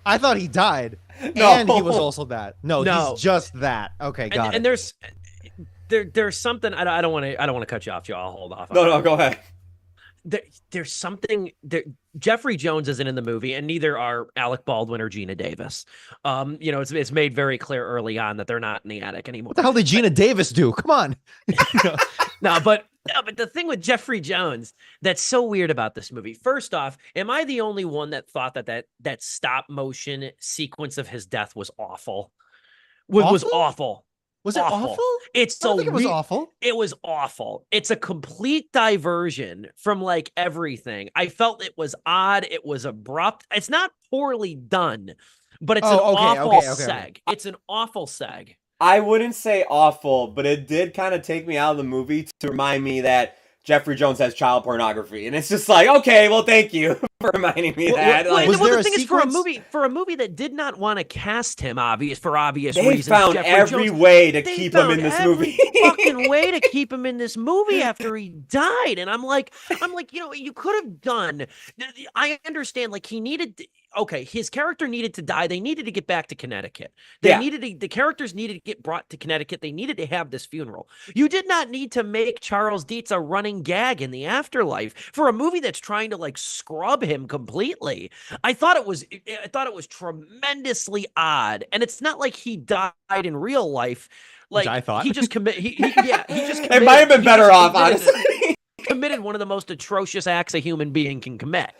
I thought he died, No. and he was also that. No, he's just that. Okay, got it. And there's something I don't want to cut you off, Joe. I'll hold off. No, go ahead. There's something there. Jeffrey Jones isn't in the movie, and neither are Alec Baldwin or Gina Davis. It's made very clear early on that they're not in the attic anymore. What the hell did Gina Davis do? Come on. But the thing with Jeffrey Jones that's so weird about this movie. First off, am I the only one that thought that stop motion sequence of his death was awful? Was awful. Was it awful? It's I don't think it was awful. It was awful. It's a complete diversion from like everything. I felt it was odd. It was abrupt. It's not poorly done, but it's an awful seg. It's an awful seg. I wouldn't say awful, but it did kind of take me out of the movie to remind me that Jeffrey Jones has child pornography, and it's just like, okay, well, thank you for reminding me that. The thing is, for a movie that did not want to cast him, for obvious reasons, they found every way to keep him in this movie. Fucking way to keep him in this movie after he died, and I'm like, you could have done. I understand, like he needed. Okay, his character needed to die. They needed to get back to Connecticut. The characters needed to get brought to Connecticut. They needed to have this funeral. You did not need to make Charles Dietz a running gag in the afterlife for a movie that's trying to like scrub him completely. I thought it was tremendously odd, and it's not like he died in real life. Like which I thought he just committed. He just committed, it might have been better off, honestly. Committed one of the most atrocious acts a human being can commit.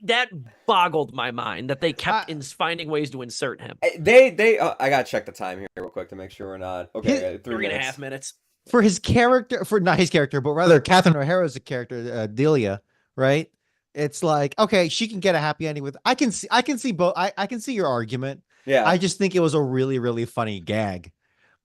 That boggled my mind that they kept finding ways to insert him. I gotta check the time here real quick to make sure we're not okay. 3.5 minutes for his character, for not his character, but rather Catherine O'Hara's character, Delia. Right? It's like, okay, she can get a happy ending with. I can see both. I can see your argument. Yeah. I just think it was a really, really funny gag.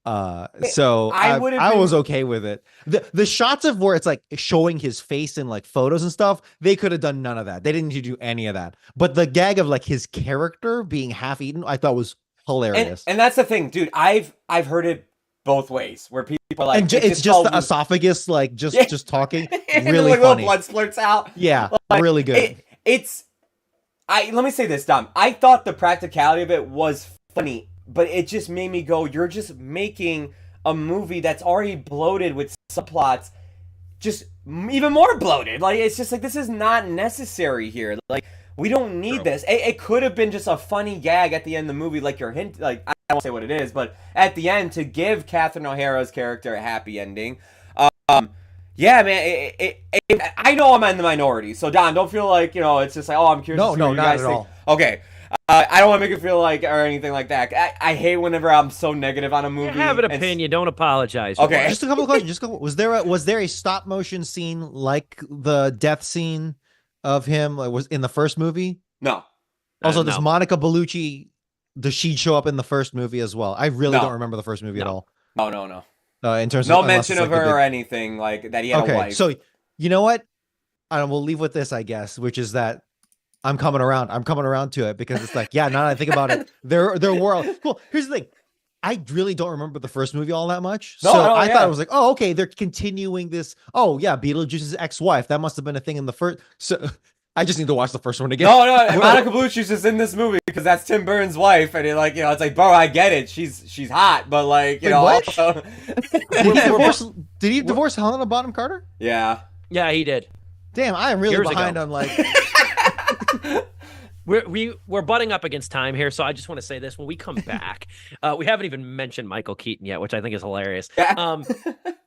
So I was okay with it. The shots of where it's like showing his face in like photos and stuff, they could have done none of that. They didn't need to do any of that. But the gag of like his character being half eaten, I thought was hilarious. And that's the thing, dude. I've heard it both ways, where people are like, and it's just the esophagus, like just talking, and really like funny. little blood splurts out. Yeah, Like, really good. Let me say this, Dom. I thought the practicality of it was funny, but it just made me go, you're just making a movie that's already bloated with subplots just even more bloated. Like, it's just like, this is not necessary here. Like, we don't need this. It could have been just a funny gag at the end of the movie, like your hint, like, I won't say what it is, but at the end to give Catherine O'Hara's character a happy ending. Yeah, man, I know I'm in the minority, so Don, don't feel like, it's just like, oh, I'm curious to see what you guys think. Okay. I don't want to make it feel like, or anything like that. I hate whenever I'm so negative on a movie. You have an opinion, don't apologize. Okay. Just a couple of questions. Was there a stop motion scene like the death scene of him was in the first movie? No. Also, does Monica Bellucci, does she show up in the first movie as well? I really don't remember the first movie at all. No. In terms no of mention of her or anything like that. He had a wife. So you know what? We'll leave with this, I guess, which is that I'm coming around. I'm coming around to it because it's like, yeah, now that I think about it, their world. Cool. Here's the thing. I really don't remember the first movie all that much. I thought it was like, oh, okay, they're continuing this. Oh, yeah, Beetlejuice's ex-wife. That must have been a thing in the first. So I just need to watch the first one again. No, Monica Bellucci's just in this movie because that's Tim Burton's wife, and it's like, bro, I get it. She's hot, but like, Wait, also... Did he divorce Helena Bonham Carter? Yeah. Yeah, he did. Damn, I am really behind on like. We're butting up against time here, so I just want to say this: when we come back, we haven't even mentioned Michael Keaton yet, which I think is hilarious. But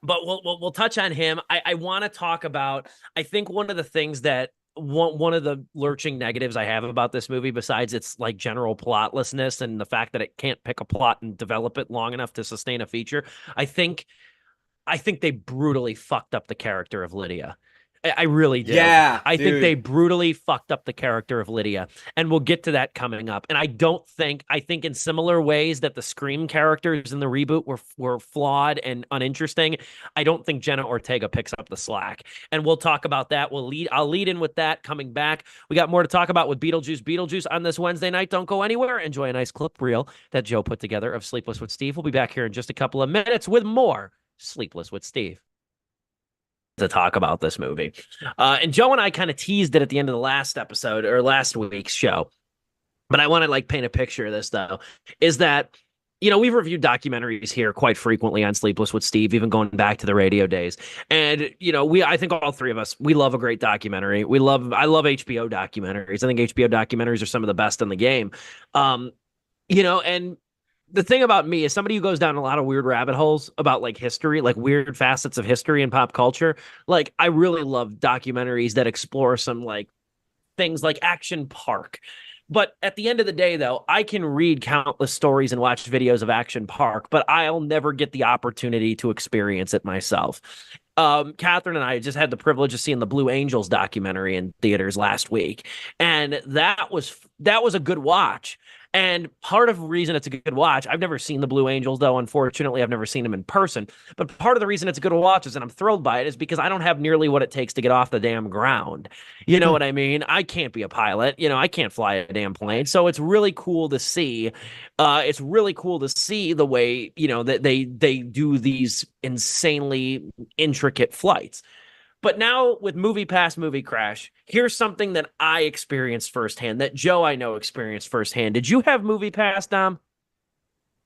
we'll touch on him. I want to talk about. I think one of the things that one of the lurching negatives I have about this movie, besides its like general plotlessness and the fact that it can't pick a plot and develop it long enough to sustain a feature, I think they brutally fucked up the character of Lydia. I really do. Yeah, I think they brutally fucked up the character of Lydia, and we'll get to that coming up. And I think in similar ways that the Scream characters in the reboot were flawed and uninteresting, I don't think Jenna Ortega picks up the slack. And we'll talk about that. I'll lead in with that coming back. We got more to talk about with Beetlejuice on this Wednesday night. Don't go anywhere. Enjoy a nice clip reel that Joe put together of Sleepless with Steve. We'll be back here in just a couple of minutes with more Sleepless with Steve to talk about this movie. And Joe and I kind of teased it at the end of the last episode or last week's show. But I want to like paint a picture of this though, is that, we've reviewed documentaries here quite frequently on Sleepless with Steve, even going back to the radio days. And, I think all three of us, we love a great documentary. I love HBO documentaries. I think HBO documentaries are some of the best in the game. And the thing about me is somebody who goes down a lot of weird rabbit holes about like history, like weird facets of history and pop culture. Like I really love documentaries that explore some like things like Action Park. But at the end of the day, though, I can read countless stories and watch videos of Action Park, but I'll never get the opportunity to experience it myself. Catherine and I just had the privilege of seeing the Blue Angels documentary in theaters last week. And that was a good watch. And part of the reason it's a good watch, I've never seen the Blue Angels, though, unfortunately. I've never seen them in person. But part of the reason it's a good watch is, and I'm thrilled by it, is because I don't have nearly what it takes to get off the damn ground. You know what I mean? I can't be a pilot. I can't fly a damn plane. So it's really cool to see. It's really cool to see the way, that they do these insanely intricate flights. But now with Movie Pass, Movie Crash, here's something that I experienced firsthand, that Joe I know experienced firsthand. Did you have Movie Pass, Dom?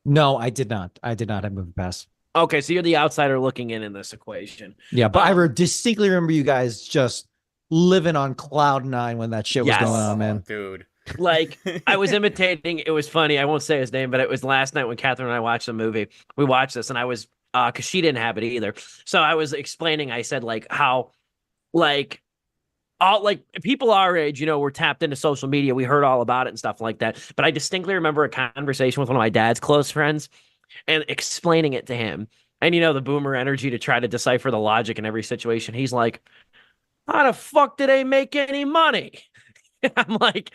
No, I did not. I did not have Movie Pass. Okay, so you're the outsider looking in this equation. Yeah, but I distinctly remember you guys just living on cloud nine when that shit was going on, man. Dude. Like, I was imitating, it was funny, I won't say his name, but it was last night when Catherine and I watched the movie. We watched this, and I was because she didn't have it either. So I was explaining, I said, like, how, like, all like people our age, we're tapped into social media. We heard all about it and stuff like that. But I distinctly remember a conversation with one of my dad's close friends and explaining it to him. And, the boomer energy to try to decipher the logic in every situation. He's like, how the fuck do they make any money? I'm like,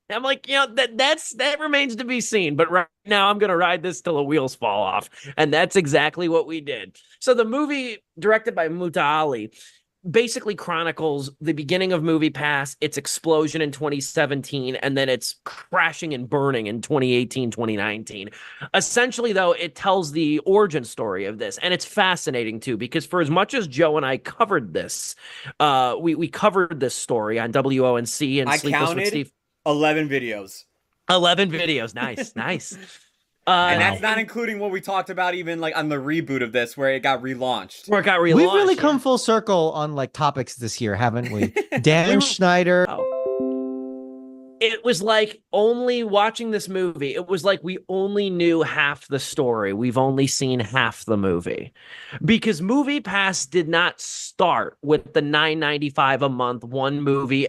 that remains to be seen. But right now I'm going to ride this till the wheels fall off. And that's exactly what we did. So the movie, directed by Muta Ali, basically chronicles the beginning of MoviePass, its explosion in 2017, and then its crashing and burning in 2018, 2019. Essentially, though, it tells the origin story of this, and it's fascinating too, because for as much as Joe and I covered this, we covered this story on WONC and I Sleepless with counted Steve. 11 videos. 11 videos. Nice, nice. And Wow. that's not including what we talked about even like on the reboot of this where it got relaunched. Where it got relaunched. We've really come yeah. full circle on like topics this year, haven't we? Dan Schneider. It was like only watching this movie, it was like we only knew half the story. We've only seen half the movie. Because MoviePass did not start with the $9.95 a month, one movie,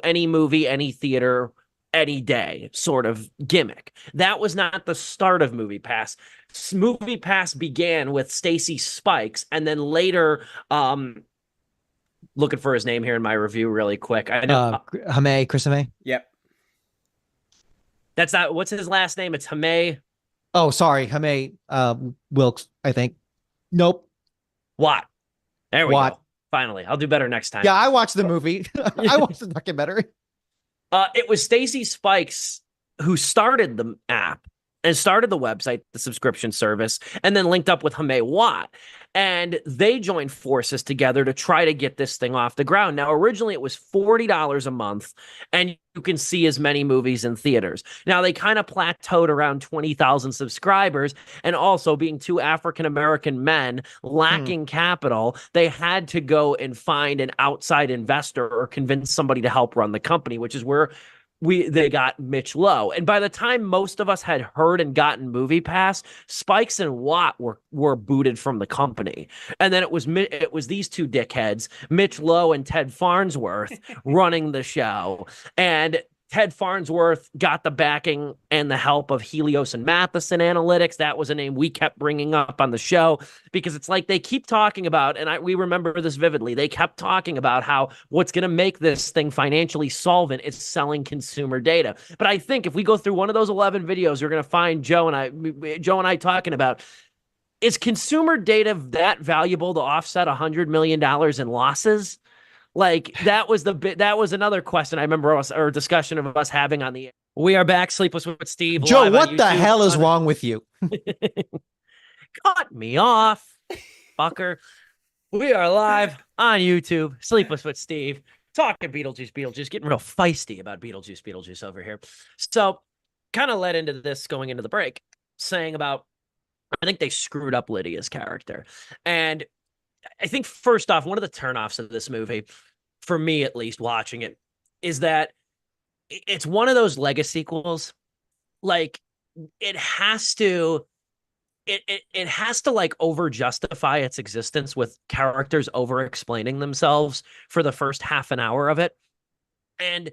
any theater, any day sort of gimmick. That was not the start of MoviePass. MoviePass began with Stacy Spikes, and then later, looking for his name here in my review really quick. I know Chris Hamay. Yep. that's not what's his last name. It's Hamay Oh, sorry, Hamay Wilkes, I think. Nope. Watt. There we Watt. go. Finally, I'll do better next time. Yeah, I watched the movie. I watched the documentary. It was Stacy Spikes who started the app and started the website, the subscription service, and then linked up with Hamay Watt. And they joined forces together to try to get this thing off the ground. Now, originally it was $40 a month, and you can see as many movies in theaters. Now, they kind of plateaued around 20,000 subscribers, and also being two African-American men lacking capital, they had to go and find an outside investor or convince somebody to help run the company, which is where they got Mitch Lowe. And by the time most of us had heard and gotten MoviePass, Spikes and Watt were booted from the company. And then it was these two dickheads, Mitch Lowe and Ted Farnsworth, running the show. And Ted Farnsworth got the backing and the help of Helios and Matheson Analytics. That was a name we kept bringing up on the show because it's like they keep talking about, and we remember this vividly, they kept talking about how what's going to make this thing financially solvent is selling consumer data. But I think if we go through one of those 11 videos, you're going to find Joe and I talking about, is consumer data that valuable to offset $100 million in losses? Like that was another question I remember or discussion of us having on the air. We are back, Sleepless with Steve. Joe, what the hell is wrong with you? Cut me off, fucker. We are live on YouTube, Sleepless with Steve, talking Beetlejuice, getting real feisty about Beetlejuice over here. So kind of led into this going into the break, saying about, I think they screwed up Lydia's character. And I think first off, one of the turnoffs of this movie, for me at least, watching it, is that it's one of those Lego sequels. Like it has to like over justify its existence with characters over explaining themselves for the first half an hour of it. And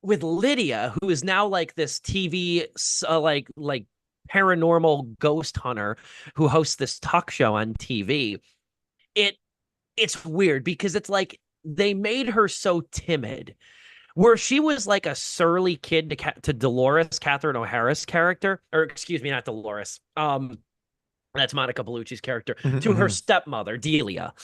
with Lydia, who is now like this TV like paranormal ghost hunter who hosts this talk show on TV, it's weird because it's like they made her so timid, where she was like a surly kid to Dolores, Catherine O'Hara's character, or excuse me, not Dolores. That's Monica Bellucci's character, to her stepmother, Delia.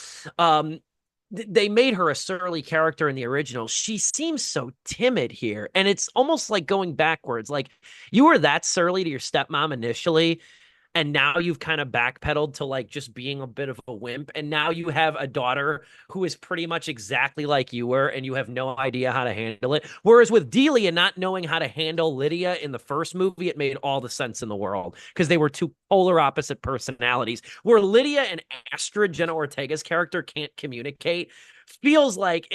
They made her a surly character in the original. She seems so timid here, and it's almost like going backwards. Like you were that surly to your stepmom initially, and now you've kind of backpedaled to like just being a bit of a wimp. And now you have a daughter who is pretty much exactly like you were, and you have no idea how to handle it. Whereas with Delia not knowing how to handle Lydia in the first movie, it made all the sense in the world because they were two polar opposite personalities. Where Lydia and Astrid, Jenna Ortega's character, can't communicate, feels like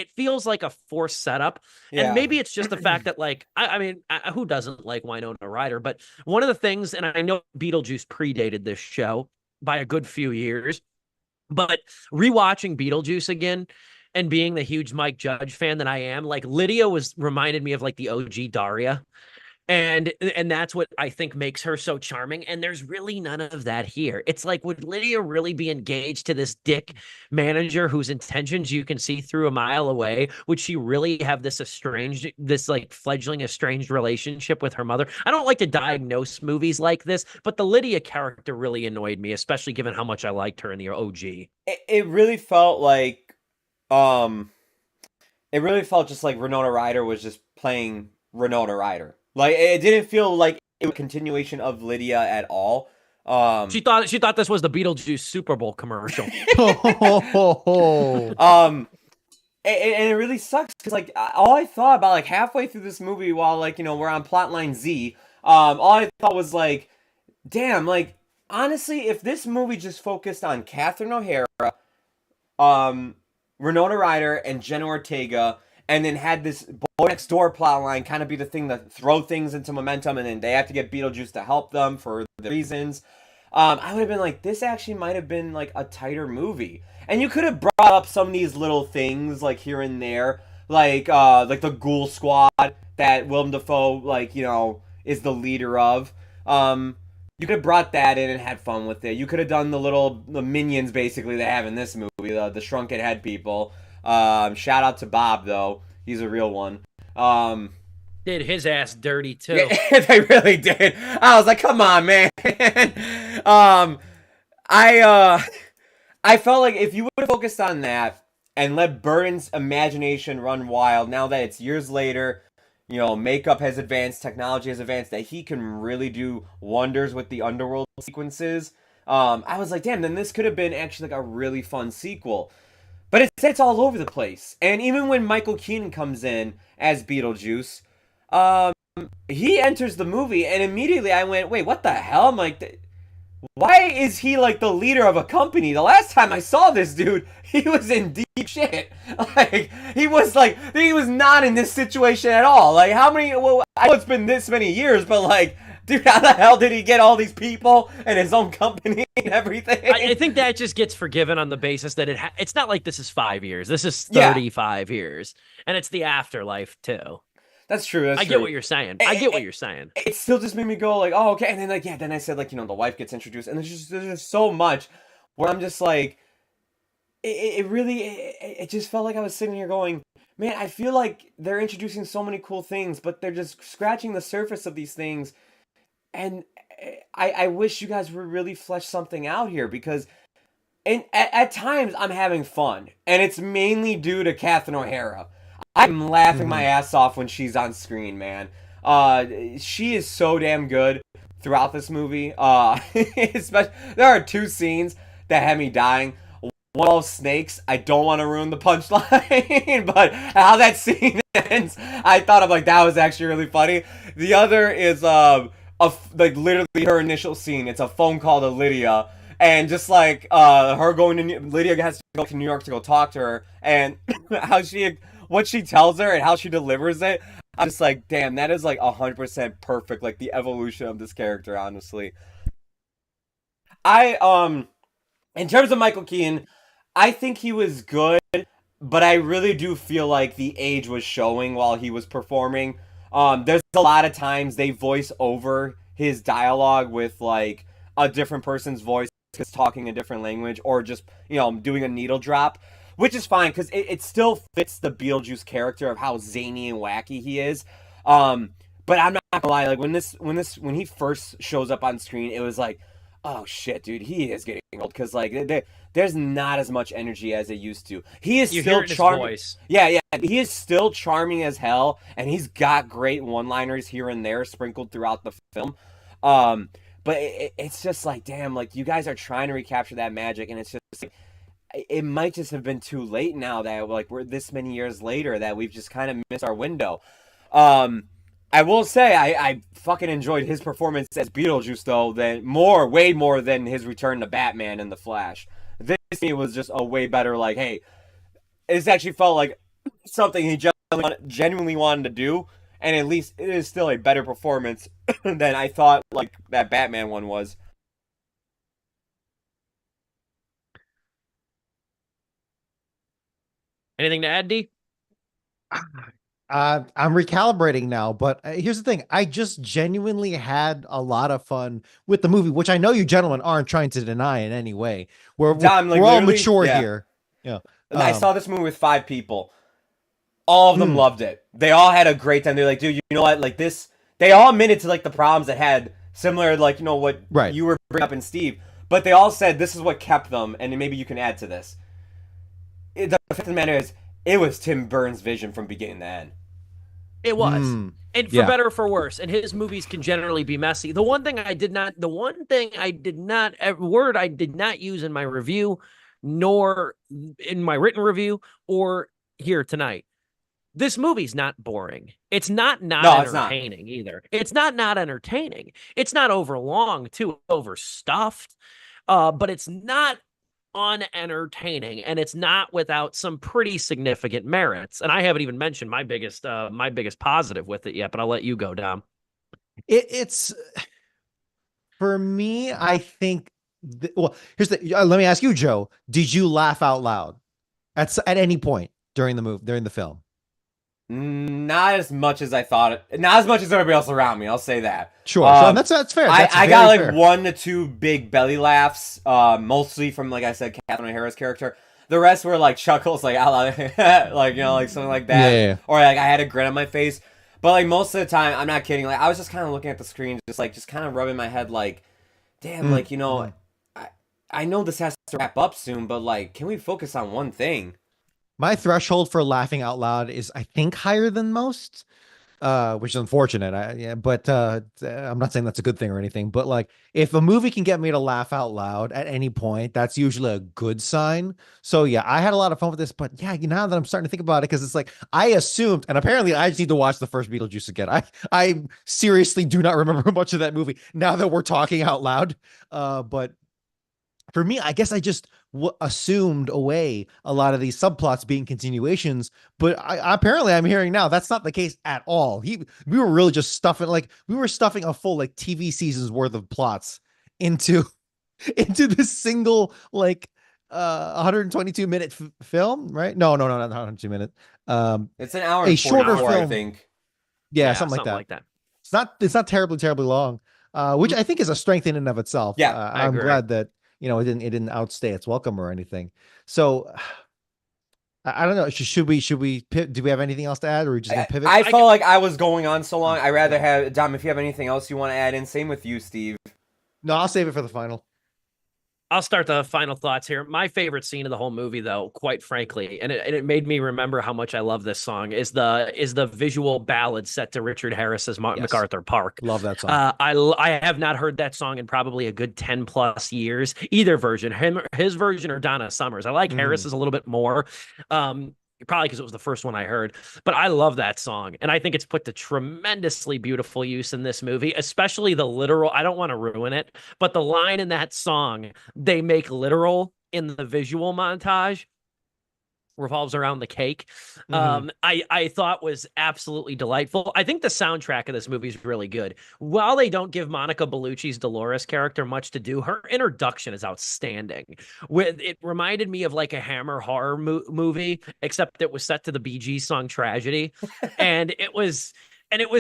a forced setup. Yeah. And maybe it's just the fact that like I mean who doesn't like Winona Ryder? But one of the things, and I know Beetlejuice predated this show by a good few years, but rewatching Beetlejuice again and being the huge Mike Judge fan that I am, like Lydia reminded me of like the OG Daria. And that's what I think makes her so charming. And there's really none of that here. It's like, would Lydia really be engaged to this dick manager whose intentions you can see through a mile away? Would she really have this like fledgling estranged relationship with her mother? I don't like to diagnose movies like this, but the Lydia character really annoyed me, especially given how much I liked her in the OG. It really felt like it really felt just like Winona Ryder was just playing Winona Ryder. Like it didn't feel like it was a continuation of Lydia at all. She thought this was the Beetlejuice Super Bowl commercial. And it really sucks because like all I thought about like halfway through this movie while like we're on plotline Z, all I thought was like, damn, like honestly, if this movie just focused on Catherine O'Hara, Winona Ryder, and Jenna Ortega, and then had this Boy Next Door plotline kind of be the thing that throw things into momentum, and then they have to get Beetlejuice to help them for the reasons. I would have been like, this actually might have been like a tighter movie. And you could have brought up some of these little things like here and there, like the Ghoul Squad that Willem Dafoe is the leader of. You could have brought that in and had fun with it. You could have done the minions basically they have in this movie, the shrunken head people. Shout out to Bob though, he's a real one. Did his ass dirty too. Yeah, they really did. I was like, come on, man. I felt like if you would have focused on that and let Burton's imagination run wild, now that it's years later, makeup has advanced, technology has advanced, that he can really do wonders with the underworld sequences. I was like, damn, then this could have been actually like a really fun sequel. But it's all over the place. And even when Michael Keaton comes in as Beetlejuice, he enters the movie, and immediately I went, wait, what the hell? I'm like, why is he like the leader of a company? The last time I saw this dude, he was in deep shit. Like, he was not in this situation at all. Like, I know it's been this many years, but like, dude, how the hell did he get all these people and his own company and everything? I think that just gets forgiven on the basis that it's not like this is 5 years. This is 35 years. And it's the afterlife, too. That's true. I get what you're saying. It still just made me go like, oh, okay. And then then I said like, the wife gets introduced, and there's just so much where I'm just like, it just felt like I was sitting here going, man, I feel like they're introducing so many cool things, but they're just scratching the surface of these things. And I wish you guys would really flesh something out here, because at times I'm having fun, and it's mainly due to Catherine O'Hara. I'm laughing my ass off when she's on screen, man. She is so damn good throughout this movie. Especially, there are two scenes that had me dying. One of snakes. I don't want to ruin the punchline, but how that scene ends, I thought of like that was actually really funny. The other is literally her initial scene. It's a phone call to Lydia, and just like Lydia has to go to New York to go talk to her, and what she tells her and how she delivers it, I'm just like, damn, that is like 100% perfect, like the evolution of this character, honestly. In terms of Michael Keaton, I think he was good, but I really do feel like the age was showing while he was performing. There's a lot of times they voice over his dialogue with like a different person's voice because talking a different language, or just, doing a needle drop. Which is fine, because it still fits the Beetlejuice character of how zany and wacky he is. But I'm not gonna lie, like when he first shows up on screen, it was like, oh shit, dude, he is getting old, because like there's not as much energy as it used to. He is still charming. Yeah, he is still charming as hell, and he's got great one-liners here and there sprinkled throughout the film. But it's just like, damn, like you guys are trying to recapture that magic, and it's just like, it might just have been too late now that like we're this many years later that we've just kind of missed our window. I will say I fucking enjoyed his performance as Beetlejuice though, way more than his return to Batman and the Flash. This scene was just a way better, like, hey, this actually felt like something he genuinely wanted to do, and at least it is still a better performance than I thought like that Batman one was. Anything to add, D? I'm recalibrating now, but here's the thing. I just genuinely had a lot of fun with the movie, which I know you gentlemen aren't trying to deny in any way. We're all mature here. Yeah. I saw this movie with 5 people. All of them loved it. They all had a great time. They're like, dude, you know what? Like this, they all admitted to like the problems that had similar, like, what you were bringing up in Steve, but they all said this is what kept them, and maybe you can add to this. the fact of the matter is, it was Tim Burton's vision from beginning to end. It was. And for yeah. better or for worse, and his movies can generally be messy. The one thing I did not use in my review, nor in my written review, or here tonight. This movie's not boring. It's not entertaining either. It's not entertaining. It's not overlong, too overstuffed, but it's not unentertaining, and it's not without some pretty significant merits. And I haven't even mentioned my biggest positive with it yet, but I'll let you go, Dom. It's for me, I think well, let me ask you, Joe, did you laugh out loud at any point during the film? Not as much as I thought. Not as much as everybody else around me. I'll say that. Sure, so that's fair. I got like fair. 1 to 2 big belly laughs, mostly from, like I said, Catherine O'Hara's character. The rest were like chuckles, like out loud, like, you know, like something like that. Yeah. Or like I had a grin on my face. But like most of the time, I'm not kidding. Like I was just kind of looking at the screen, just kind of rubbing my head, like, damn, like, you know, I know this has to wrap up soon, but like, can we focus on one thing? My threshold for laughing out loud is, I think, higher than most, which is unfortunate. But I'm not saying that's a good thing or anything. But like, if a movie can get me to laugh out loud at any point, that's usually a good sign. So yeah, I had a lot of fun with this. But yeah, now that I'm starting to think about it, because it's like I assumed, and apparently I just need to watch the first Beetlejuice again. I seriously do not remember much of that movie now that we're talking out loud. But for me, I guess I just assumed away a lot of these subplots being continuations, but apparently I'm hearing now that's not the case at all. We were really just stuffing a full like TV seasons worth of plots into this single like 122-minute film, right? No, not 122 minutes. It's an hour and 44, shorter film, I think. Yeah, something like that. It's not terribly long, which I think is a strength in and of itself. Yeah, I'm glad that, you know, it didn't outstay its welcome or anything. So I don't know. Should we do we have anything else to add, or are we just gonna pivot? I felt like I was going on so long. I'd rather have Dom, if you have anything else you want to add in. Same with you, Steve. No, I'll save it for the final. I'll start the final thoughts here. My favorite scene of the whole movie, though, quite frankly, and it made me remember how much I love this song, is the visual ballad set to Richard Harris's MacArthur Park. Love that song. I have not heard that song in probably a good 10 plus years, either version, his version or Donna Summer's. I like Harris's a little bit more. Probably because it was the first one I heard, but I love that song. And I think it's put to tremendously beautiful use in this movie, especially the literal. I don't want to ruin it, but the line in that song they make literal in the visual montage revolves around the cake. I thought was absolutely delightful. I think the soundtrack of this movie is really good. While they don't give Monica Bellucci's Dolores character much to do, her introduction is outstanding. It reminded me of like a Hammer horror movie, except it was set to the Bee Gees song Tragedy. And it was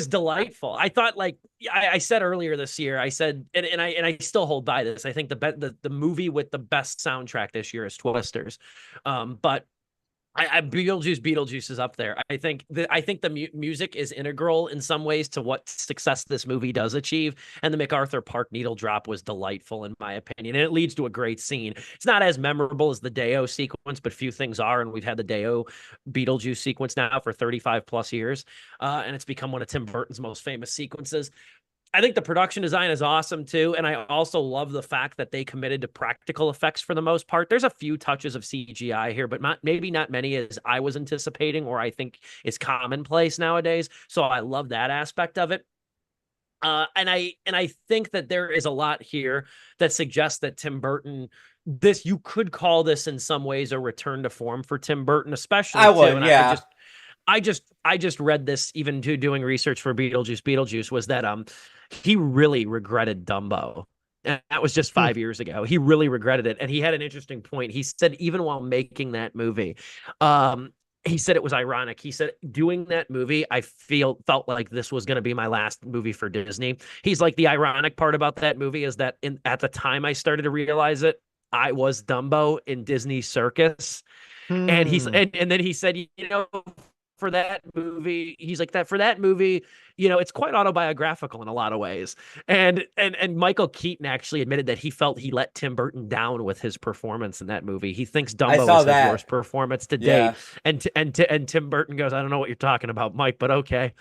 delightful. I thought, like I said earlier this year, I said, and I still hold by this. I think the movie with the best soundtrack this year is Twisters. But Beetlejuice is up there. I think the music is integral in some ways to what success this movie does achieve. And the MacArthur Park needle drop was delightful in my opinion, and it leads to a great scene. It's not as memorable as the Deo sequence, but few things are. And we've had the Deo Beetlejuice sequence now for 35 plus years, and it's become one of Tim Burton's most famous sequences. I think the production design is awesome too. And I also love the fact that they committed to practical effects for the most part. There's a few touches of CGI here, but maybe not many as I was anticipating, or I think is commonplace nowadays. So I love that aspect of it. And I think that there is a lot here that suggests that Tim Burton, you could call this in some ways a return to form for Tim Burton, especially. I just read this even doing research for Beetlejuice was that he really regretted Dumbo. And that was just 5 years ago. He really regretted it. And he had an interesting point. He said, even while making that movie, he said it was ironic. He said, doing that movie, I felt like this was going to be my last movie for Disney. He's like, the ironic part about that movie is that at the time I started to realize it, I was Dumbo in Disney Circus. And then he said, for that movie, he's like that for that movie, it's quite autobiographical in a lot of ways. And Michael Keaton actually admitted that he felt he let Tim Burton down with his performance in that movie. He thinks I Dumbo saw is his that. worst performance to Yeah. date. And Tim Burton goes, I don't know what you're talking about, Mike, but okay.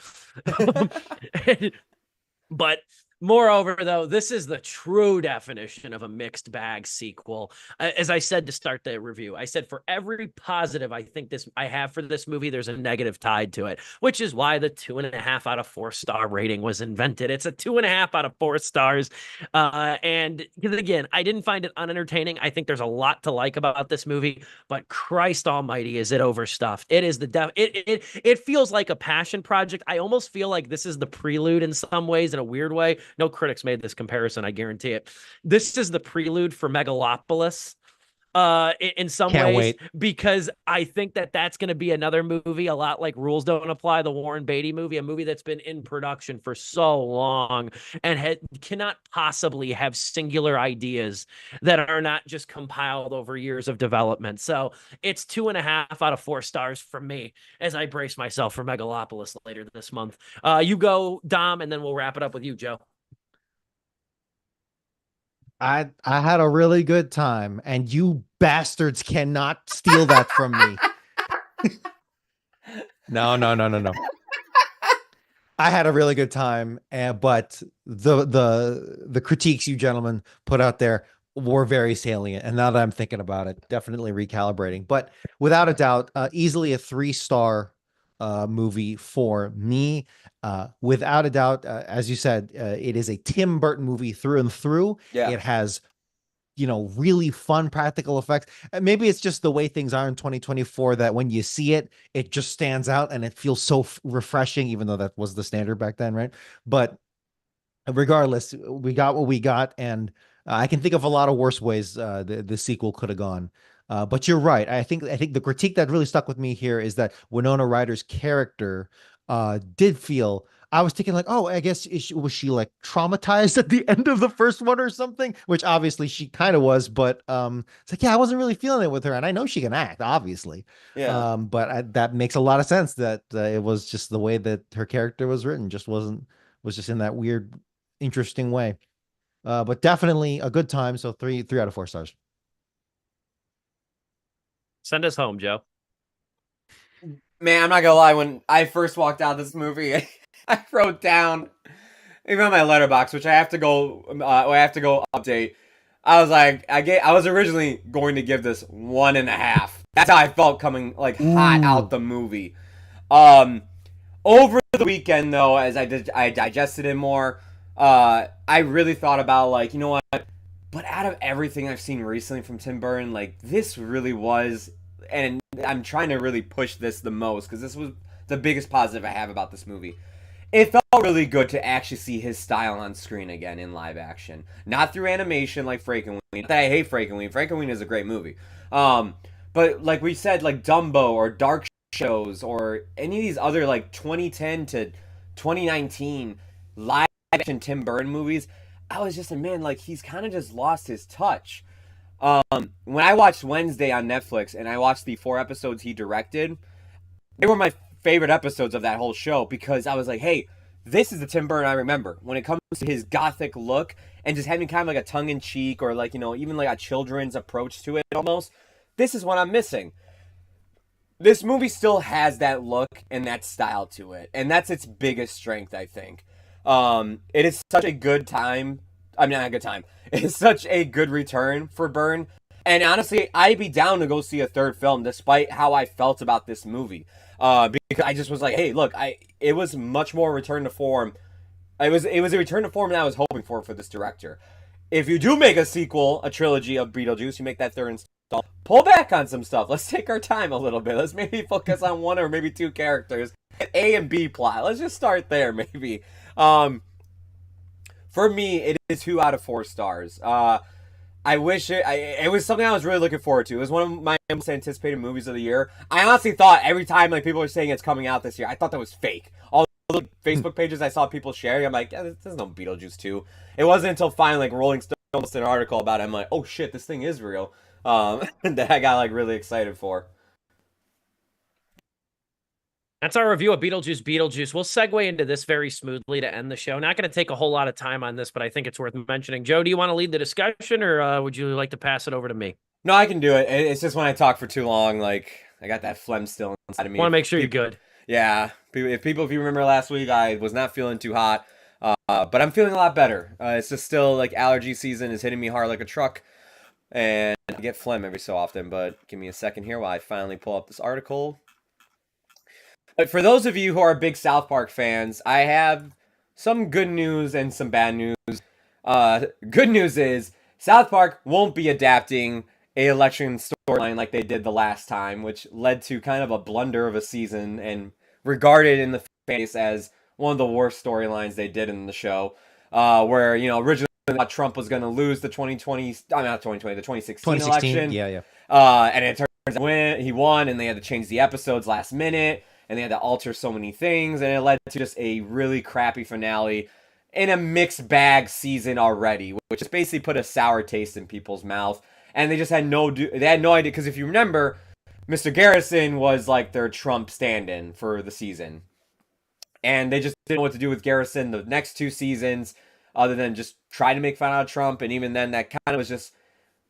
But moreover, though, this is the true definition of a mixed bag sequel. As I said to start the review, I said for every positive I have for this movie, there's a negative tied to it, which is why the 2.5 out of 4 star rating was invented. It's a 2.5 out of 4 stars. And because again, I didn't find it unentertaining. I think there's a lot to like about this movie, but Christ almighty, is it overstuffed. It is it feels like a passion project. I almost feel like this is the prelude in some ways, in a weird way. No critics made this comparison, I guarantee it. This is the prelude for Megalopolis in some Can't ways, wait. because I think that that's going to be another movie a lot like Rules Don't Apply, the Warren Beatty movie, a movie that's been in production for so long and cannot possibly have singular ideas that are not just compiled over years of development. So it's 2.5 out of 4 stars from me as I brace myself for Megalopolis later this month. You go, Dom, and then we'll wrap it up with you, Joe. I had a really good time, and you bastards cannot steal that from me. No. I had a really good time, but the critiques you gentlemen put out there were very salient. And now that I'm thinking about it, definitely recalibrating. But without a doubt, easily a 3-star movie for me. Without a doubt, as you said, it is a Tim Burton movie through and through. Yeah. It has, really fun practical effects. And maybe it's just the way things are in 2024 that when you see it, it just stands out and it feels so refreshing, even though that was the standard back then, right? But regardless, we got what we got, and I can think of a lot of worse ways the sequel could have gone. But you're right. I think the critique that really stuck with me here is that Winona Ryder's character did feel. I was thinking like, oh, I guess was she like traumatized at the end of the first one or something? Which obviously she kind of was, but it's like, yeah, I wasn't really feeling it with her, and I know she can act, obviously. Yeah. But that makes a lot of sense that it was just the way that her character was written, was just in that weird, interesting way. But definitely a good time. So 3 out of 4 stars. Send us home, Joe. Man, I'm not gonna lie. When I first walked out of this movie, I wrote down, even on my letterbox, which I have to go update. I was like, I was originally going to give this 1.5. That's how I felt coming like hot out the movie. Over the weekend though, as I digested it more, I really thought about like, you know what? But out of everything I've seen recently from Tim Burton, like this really was, and I'm trying to really push this the most because this was the biggest positive I have about this movie. It felt really good to actually see his style on screen again in live action. Not through animation like Frankenweenie. Not that I hate Frankenweenie. Frankenweenie is a great movie. But like we said, like Dumbo or Dark Shows or any of these other like 2010 to 2019 live action Tim Burton movies, I was just like, man, like he's kind of just lost his touch. When I watched Wednesday on Netflix and I watched the 4 episodes he directed, they were my favorite episodes of that whole show because I was like, hey, this is the Tim Burton I remember when it comes to his gothic look and just having kind of like a tongue-in-cheek or like, even like a children's approach to it almost. This is what I'm missing. This movie still has that look and that style to it, and that's its biggest strength, I think. It is such a good time. I mean, not a good time. It's such a good return for Byrne. And honestly, I'd be down to go see a third film despite how I felt about this movie. Because I just was like, hey, look, it was much more return to form. It was a return to form that I was hoping for this director. If you do make a sequel, a trilogy of Beetlejuice, you make that third install, pull back on some stuff. Let's take our time a little bit. Let's maybe focus on 1 or maybe 2 characters. A and B plot. Let's just start there, maybe. For me, it is 2 out of 4 stars. I wish it was something I was really looking forward to. It was one of my most anticipated movies of the year. I honestly thought every time like people were saying it's coming out this year, I thought that was fake. All the Facebook pages I saw people sharing, I'm like, yeah, there's no Beetlejuice 2. It wasn't until finally like Rolling Stone posted an article about it. I'm like, oh shit, this thing is real. That I got like really excited for. That's our review of Beetlejuice. Beetlejuice. We'll segue into this very smoothly to end the show. Not going to take a whole lot of time on this, but I think it's worth mentioning. Joe, do you want to lead the discussion, or would you like to pass it over to me? No, I can do it. It's just when I talk for too long, like I got that phlegm still inside of me. Want to make sure you're good. Yeah, if you remember last week, I was not feeling too hot, but I'm feeling a lot better. It's just still like allergy season is hitting me hard like a truck, and I get phlegm every so often. But give me a second here while I finally pull up this article. But for those of you who are big South Park fans, I have some good news and some bad news. Good news is South Park won't be adapting a election storyline like they did the last time, which led to kind of a blunder of a season and regarded in the face as one of the worst storylines they did in the show. Where, originally Trump was going to lose the 2016 election. Yeah. And it turns out he won, and they had to change the episodes last minute, and they had to alter so many things, and it led to just a really crappy finale in a mixed bag season already, which just basically put a sour taste in people's mouth. And they just had no idea, because if you remember, Mr. Garrison was like their Trump stand-in for the season. And they just didn't know what to do with Garrison the next two seasons, other than just try to make fun out of Trump. And even then, that kind of was just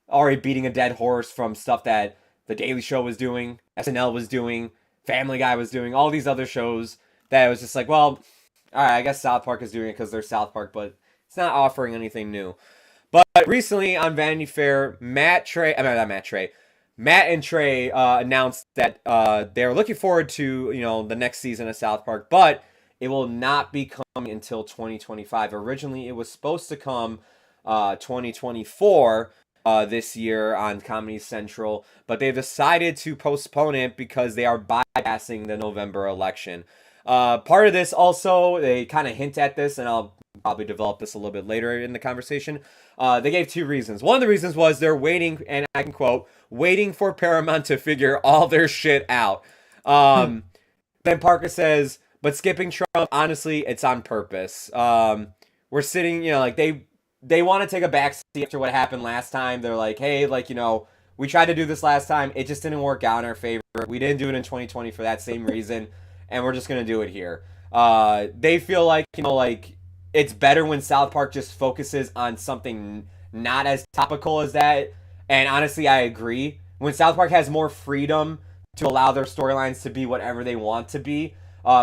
already beating a dead horse from stuff that The Daily Show was doing, SNL was doing, Family Guy was doing, all these other shows that it was just like, well, all right, I guess South Park is doing it because they're South Park, but it's not offering anything new. But recently on Vanity Fair, Matt and Trey announced that they're looking forward to, the next season of South Park, but it will not be coming until 2025. Originally, it was supposed to come 2024 this year on Comedy Central, but they've decided to postpone it because they are bypassing the November election. Part of this also, they kind of hint at this, and I'll probably develop this a little bit later in the conversation. They gave two reasons. One of the reasons was they're waiting, and I can quote, waiting for Paramount to figure all their shit out. Ben Parker says, but skipping Trump, honestly, it's on purpose. We're sitting, they want to take a backseat after what happened last time. They're like, hey, we tried to do this last time. It just didn't work out in our favor. We didn't do it in 2020 for that same reason, and we're just going to do it here. They feel like, it's better when South Park just focuses on something not as topical as that. And honestly, I agree. When South Park has more freedom to allow their storylines to be whatever they want to be,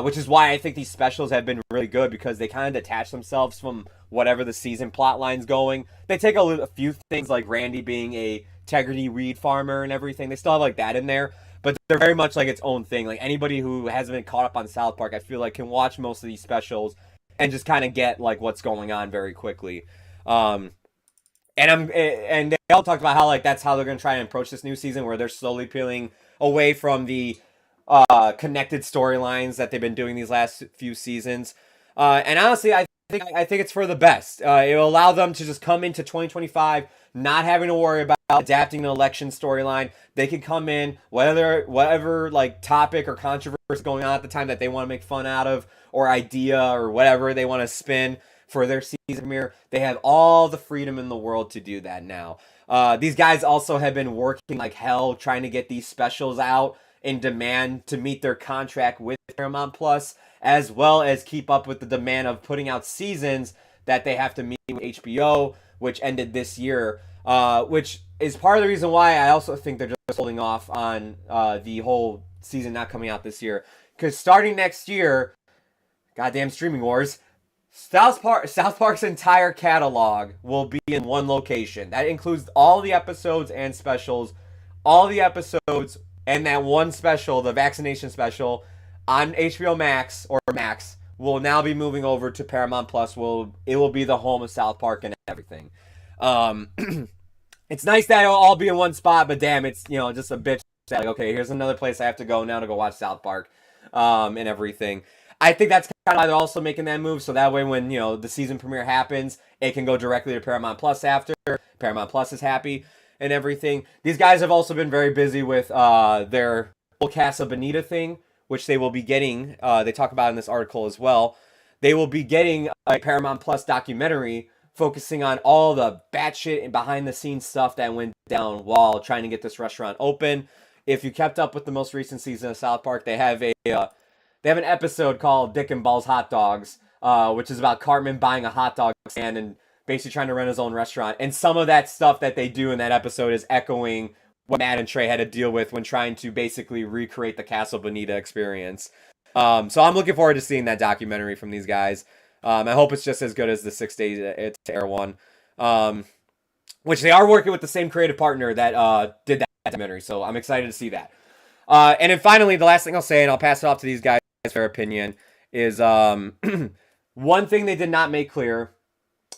which is why I think these specials have been really good, because they kind of detach themselves from whatever the season plot line's going. They take a few things like Randy being a integrity weed farmer and everything. They still have like that in there, but they're very much like its own thing. Like anybody who hasn't been caught up on South Park, I feel like can watch most of these specials and just kind of get like what's going on very quickly. And they all talked about how that's how they're going to try and approach this new season, where they're slowly peeling away from the connected storylines that they've been doing these last few seasons. And honestly, I think it's for the best. It will allow them to just come into 2025 not having to worry about adapting an election storyline. They can come in whatever topic or controversy going on at the time that they want to make fun out of, or idea, or whatever they want to spin for their season premiere. They have all the freedom in the world to do that now. These guys also have been working like hell trying to get these specials out in demand to meet their contract with Paramount Plus, as well as keep up with the demand of putting out seasons that they have to meet with HBO, which ended this year, which is part of the reason why I also think they're just holding off on the whole season not coming out this year. Because starting next year, goddamn streaming wars, South Park's entire catalog will be in one location. That includes all the episodes and specials, all the episodes and that one special, the vaccination special, on HBO Max or Max, will now be moving over to Paramount Plus. It will be the home of South Park and everything. It's nice that it'll all be in one spot, but damn, it's just a bitch. Okay, here's another place I have to go now to go watch South Park, and everything. I think that's kind of why they're also making that move, so that way when the season premiere happens, it can go directly to Paramount Plus after. Paramount Plus is happy and everything. These guys have also been very busy with their whole Casa Bonita thing, which they will be getting. They talk about in this article as well. They will be getting a Paramount Plus documentary focusing on all the batshit and behind the scenes stuff that went down while trying to get this restaurant open. If you kept up with the most recent season of South Park, they have They have an episode called Dick and Balls Hot Dogs, which is about Cartman buying a hot dog stand and basically trying to run his own restaurant. And some of that stuff that they do in that episode is echoing what Matt and Trey had to deal with when trying to basically recreate the Castle Bonita experience. So I'm looking forward to seeing that documentary from these guys. I hope it's just as good as the 6 days to air one. Which they are working with the same creative partner that did that documentary. So I'm excited to see that. And then finally, the last thing I'll say, and I'll pass it off to these guys for their opinion, is one thing they did not make clear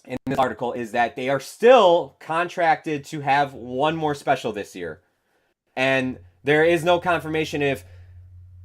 in this article is that they are still contracted to have one more special this year. And there is no confirmation if,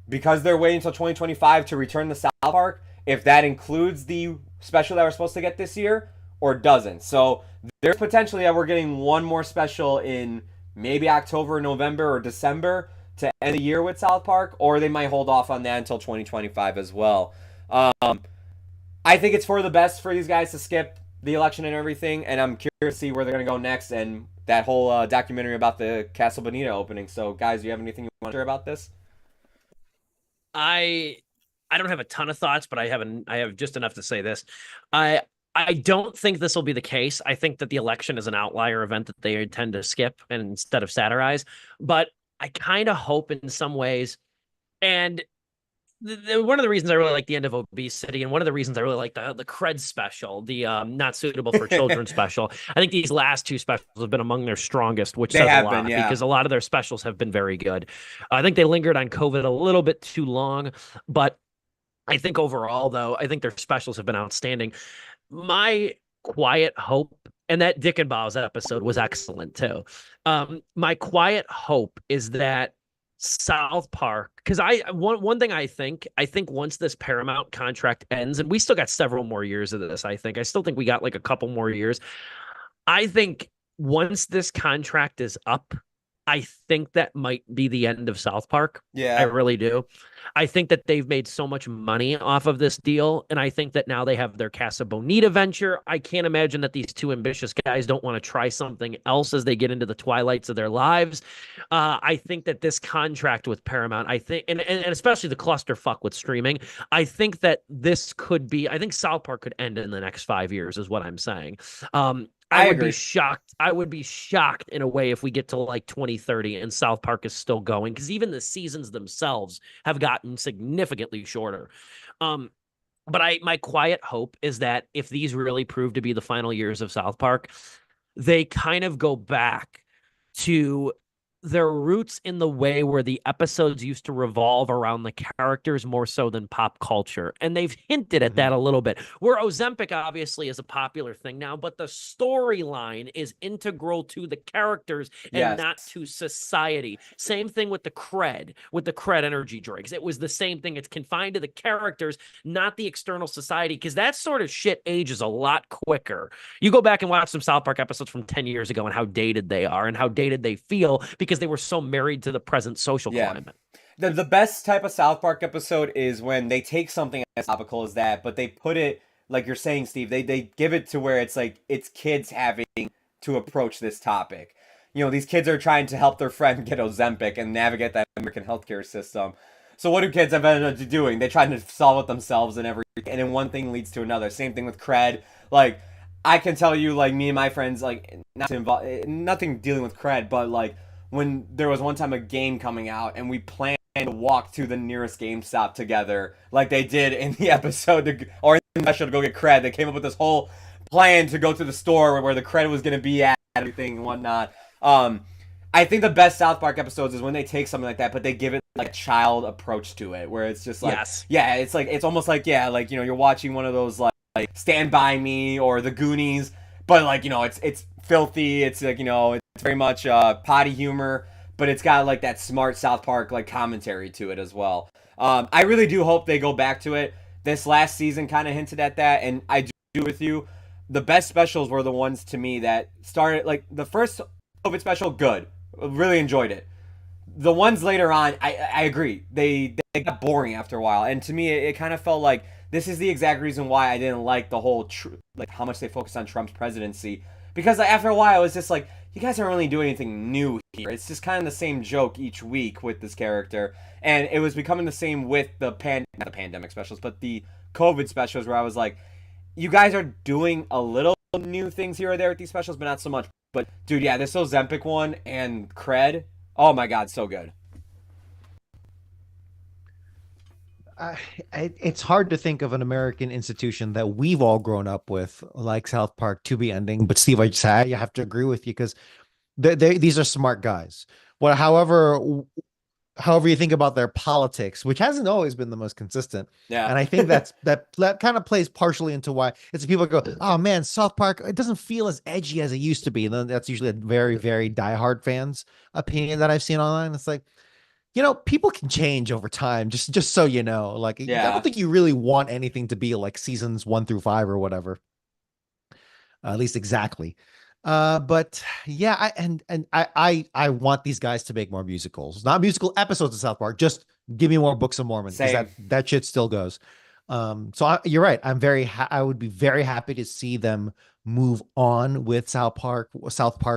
because they're waiting until 2025 to return to South Park, if that includes the special that we're supposed to get this year or doesn't. So there's potentially that we're getting one more special in maybe October, November, or December to end the year with South Park, or they might hold off on that until 2025 as well. I think it's for the best for these guys to skip the election and everything, and I'm curious to see where they're going to go next and that whole documentary about the Castle Bonita opening. So, guys, do you have anything you want to share about this? I don't have a ton of thoughts, but I have just enough to say this. I don't think this will be the case. I think that the election is an outlier event that they tend to skip and instead of satirize. But I kind of hope in some ways, and one of the reasons I really like the end of Obesity, and one of the reasons I really like the Cred special, the Not Suitable for Children special. I think these last two specials have been among their strongest, which says a lot because a lot of their specials have been very good. I think they lingered on COVID a little bit too long, but I think overall, though, I think their specials have been outstanding. My quiet hope, and that Dick and Balls episode was excellent too. My quiet hope is that South Park, because one thing I think once this Paramount contract ends, and we still got several more years of this, I still think we got like a couple more years. I think once this contract is up, I think that might be the end of South Park. Yeah. I really do. I think that they've made so much money off of this deal, and I think that now they have their Casa Bonita venture. I can't imagine that these two ambitious guys don't want to try something else as they get into the twilights of their lives. I think that this contract with Paramount, and especially the clusterfuck with streaming, I think that this could be, I think South Park could end in the next 5 years is what I'm saying. I would agree. be shocked. I would be shocked in a way if we get to like 2030 and South Park is still going, because even the seasons themselves have gotten significantly shorter. But my quiet hope is that if these really prove to be the final years of South Park, they kind of go back to their roots in the way where the episodes used to revolve around the characters more so than pop culture. And they've hinted at that a little bit, where Ozempic obviously is a popular thing now, but the storyline is integral to the characters and not to society. Same thing with the Cred energy drinks. It was the same thing. It's confined to the characters, not the external society, because that sort of shit ages a lot quicker. You go back and watch some South Park episodes from 10 years ago and how dated they are and how dated they feel, because they were so married to the present social climate. The best type of South Park episode is when they take something as topical as that, but they put it, like you're saying, Steve, they give it to where it's like it's kids having to approach this topic. You know, these kids are trying to help their friend get Ozempic and navigate that American healthcare system. So what do kids have ended up doing? They try to solve it themselves and everything, and then one thing leads to another. Same thing with Cred. Like, I can tell you, like, me and my friends, like, not to involve, nothing dealing with Cred, but like, when there was one time a game coming out and we planned to walk to the nearest GameStop together, like they did in the episode, or in the special, to go get Cred. They came up with this whole plan to go to the store where the Cred was going to be at, everything and whatnot. I think the best South Park episodes is when they take something like that, but they give it like a child approach to it, where it's just like, yeah, it's like, it's almost like, yeah, like, you know, you're watching one of those like Stand By Me or The Goonies, but like, you know, it's filthy, it's like, you know, it's very much potty humor, but it's got like that smart South Park like commentary to it as well. I really do hope they go back to it. This last season kind of hinted at that, and I do agree with you. The best specials were the ones to me that started, like the first COVID special, good, really enjoyed it. The ones later on, I agree, they got boring after a while, and to me it kind of felt like this is the exact reason why I didn't like the whole like how much they focused on Trump's presidency. Because after a while, it's just like, you guys aren't really doing anything new here. It's just kind of the same joke each week with this character. And it was becoming the same with not the pandemic specials, but the COVID specials, where I was like, you guys are doing a little new things here or there with these specials, but not so much. But dude, yeah, this Ozempic one and Cred, oh my god, so good. It's hard to think of an American institution that we've all grown up with, like South Park, to be ending. But Steve, I have to agree with you because these are smart guys. Well, however you think about their politics, which hasn't always been the most consistent. Yeah. And I think that kind of plays partially into why it's people go, oh man, South Park, it doesn't feel as edgy as it used to be. And then that's usually a very, very diehard fans opinion that I've seen online. It's like, people can change over time, just so you know. Like, I don't think you really want anything to be like seasons 1 through 5 or whatever. At least exactly. But yeah, I want these guys to make more musicals, not musical episodes of South Park. Just give me more Books of Mormon, because that shit still goes. You're right. I would be very happy to see them move on with South Park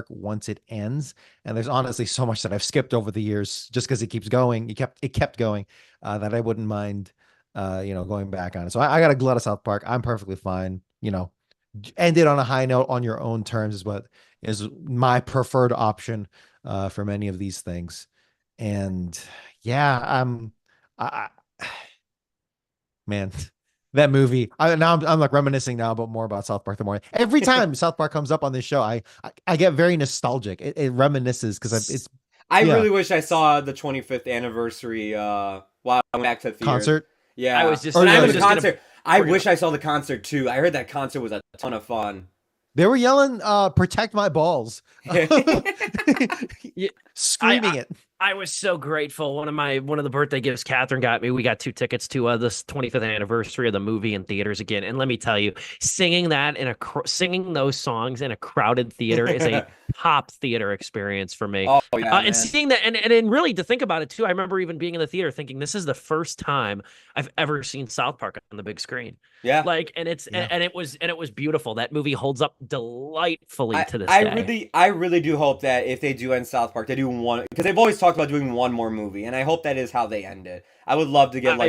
once it ends. And there's honestly so much that I've skipped over the years just because it keeps going. It kept going, that I wouldn't mind, going back on it. So I got a glut of South Park. I'm perfectly fine. End it on a high note on your own terms is my preferred option, for many of these things. And yeah, man, that movie. I'm like reminiscing now, but more about South Park the more. Every time South Park comes up on this show, I get very nostalgic. It reminisces because it's. I really wish I saw the 25th anniversary. While I went back to the theater. Concert. Yeah, I was just. Concert. I wish I saw the concert too. I heard that concert was a ton of fun. They were yelling, "Protect my balls," screaming it. I was so grateful. One of the birthday gifts Catherine got me, we got 2 tickets to this 25th anniversary of the movie in theaters again. And let me tell you, singing those songs in a crowded theater is a top theater experience for me. Oh yeah, and seeing that, and really to think about it too, I remember even being in the theater thinking this is the first time I've ever seen South Park on the big screen. Yeah, and it was beautiful. That movie holds up delightfully to this day. I really do hope that if they do end South Park, they do one, because they've always talked about doing one more movie, and I hope that is how they end it. I would love to get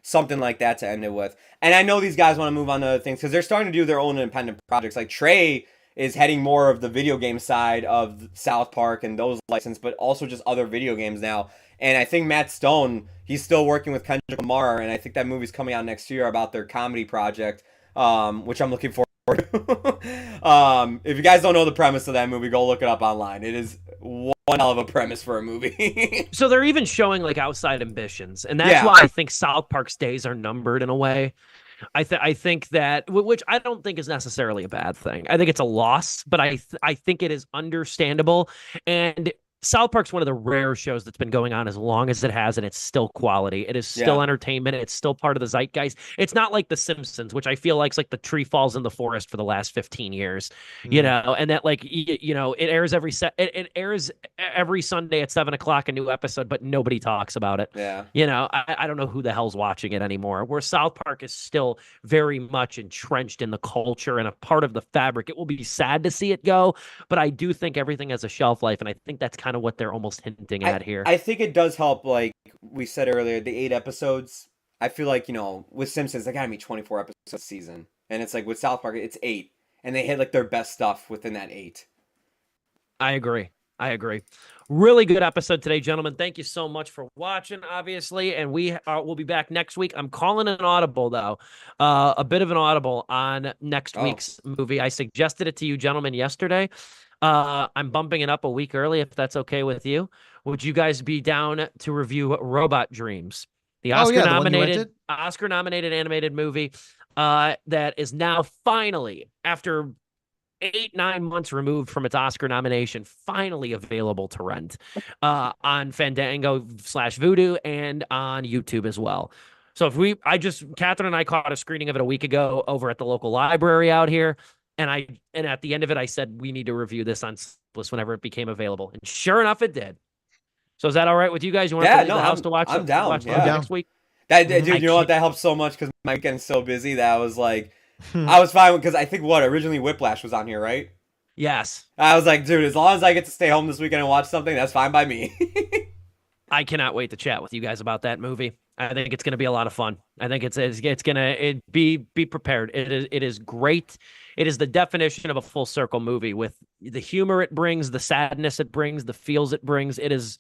something like that to end it with. And I know these guys want to move on to other things because they're starting to do their own independent projects. Like Trey is heading more of the video game side of South Park and those licenses, but also just other video games now. And I think Matt Stone, he's still working with Kendrick Lamar, and I think that movie's coming out next year about their comedy project, which I'm looking forward to. If you guys don't know the premise of that movie, go look it up online. It is one hell of a premise for a movie. So they're even showing like outside ambitions, and that's why I think South Park's days are numbered in a way. I think that, which I don't think is necessarily a bad thing. I think it's a loss, but I think it is understandable. And South Park's one of the rare shows that's been going on as long as it has, and it's still quality. It is still entertainment. It's still part of the zeitgeist. It's not like The Simpsons, which I feel like the tree falls in the forest for the last 15 years, and that it airs it airs every Sunday at 7:00 a new episode, but nobody talks about it. Yeah. I don't know who the hell's watching it anymore. Where South Park is still very much entrenched in the culture and a part of the fabric. It will be sad to see it go, but I do think everything has a shelf life, and I think that's kind of what they're almost hinting at here. I think it does help, like we said earlier, the 8 episodes. I feel like, with Simpsons, they gotta be 24 episodes a season. And it's like with South Park, it's 8. And they hit like their best stuff within that 8. I agree. Really good episode today, gentlemen. Thank you so much for watching, obviously. And we'll be back next week. I'm calling an audible, though. A bit of an audible on next week's movie. I suggested it to you gentlemen yesterday. I'm bumping it up a week early, if that's okay with you. Would you guys be down to review Robot Dreams? The Oscar-nominated animated movie that is now finally, after 8-9 months removed from its Oscar nomination, finally available to rent on Fandango/Vudu and on YouTube as well. So Catherine and I caught a screening of it a week ago over at the local library out here. And at the end of it, I said, we need to review this on Sleepless whenever it became available. And sure enough, it did. So is that all right with you guys? You want to leave the house to watch I'm down. Watch next week? Dude, you know what? That helps so much because my weekend's so busy that I was like, I was fine because I think originally Whiplash was on here, right? Yes. I was like, dude, as long as I get to stay home this weekend and watch something, that's fine by me. I cannot wait to chat with you guys about that movie. I think it's going to be a lot of fun. I think it's going to be prepared. It is great. It is the definition of a full circle movie with the humor it brings, the sadness it brings, the feels it brings. It is.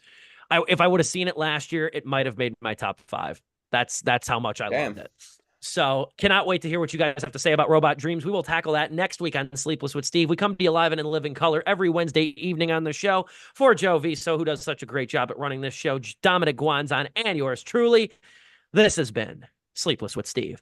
If I would have seen it last year, it might have made my top 5. That's how much I loved it. So cannot wait to hear what you guys have to say about Robot Dreams. We will tackle that next week on Sleepless with Steve. We come to you live and in living color every Wednesday evening on the show. For Joe Viso, who does such a great job at running this show, Dominic Guanzon, and yours truly, this has been Sleepless with Steve.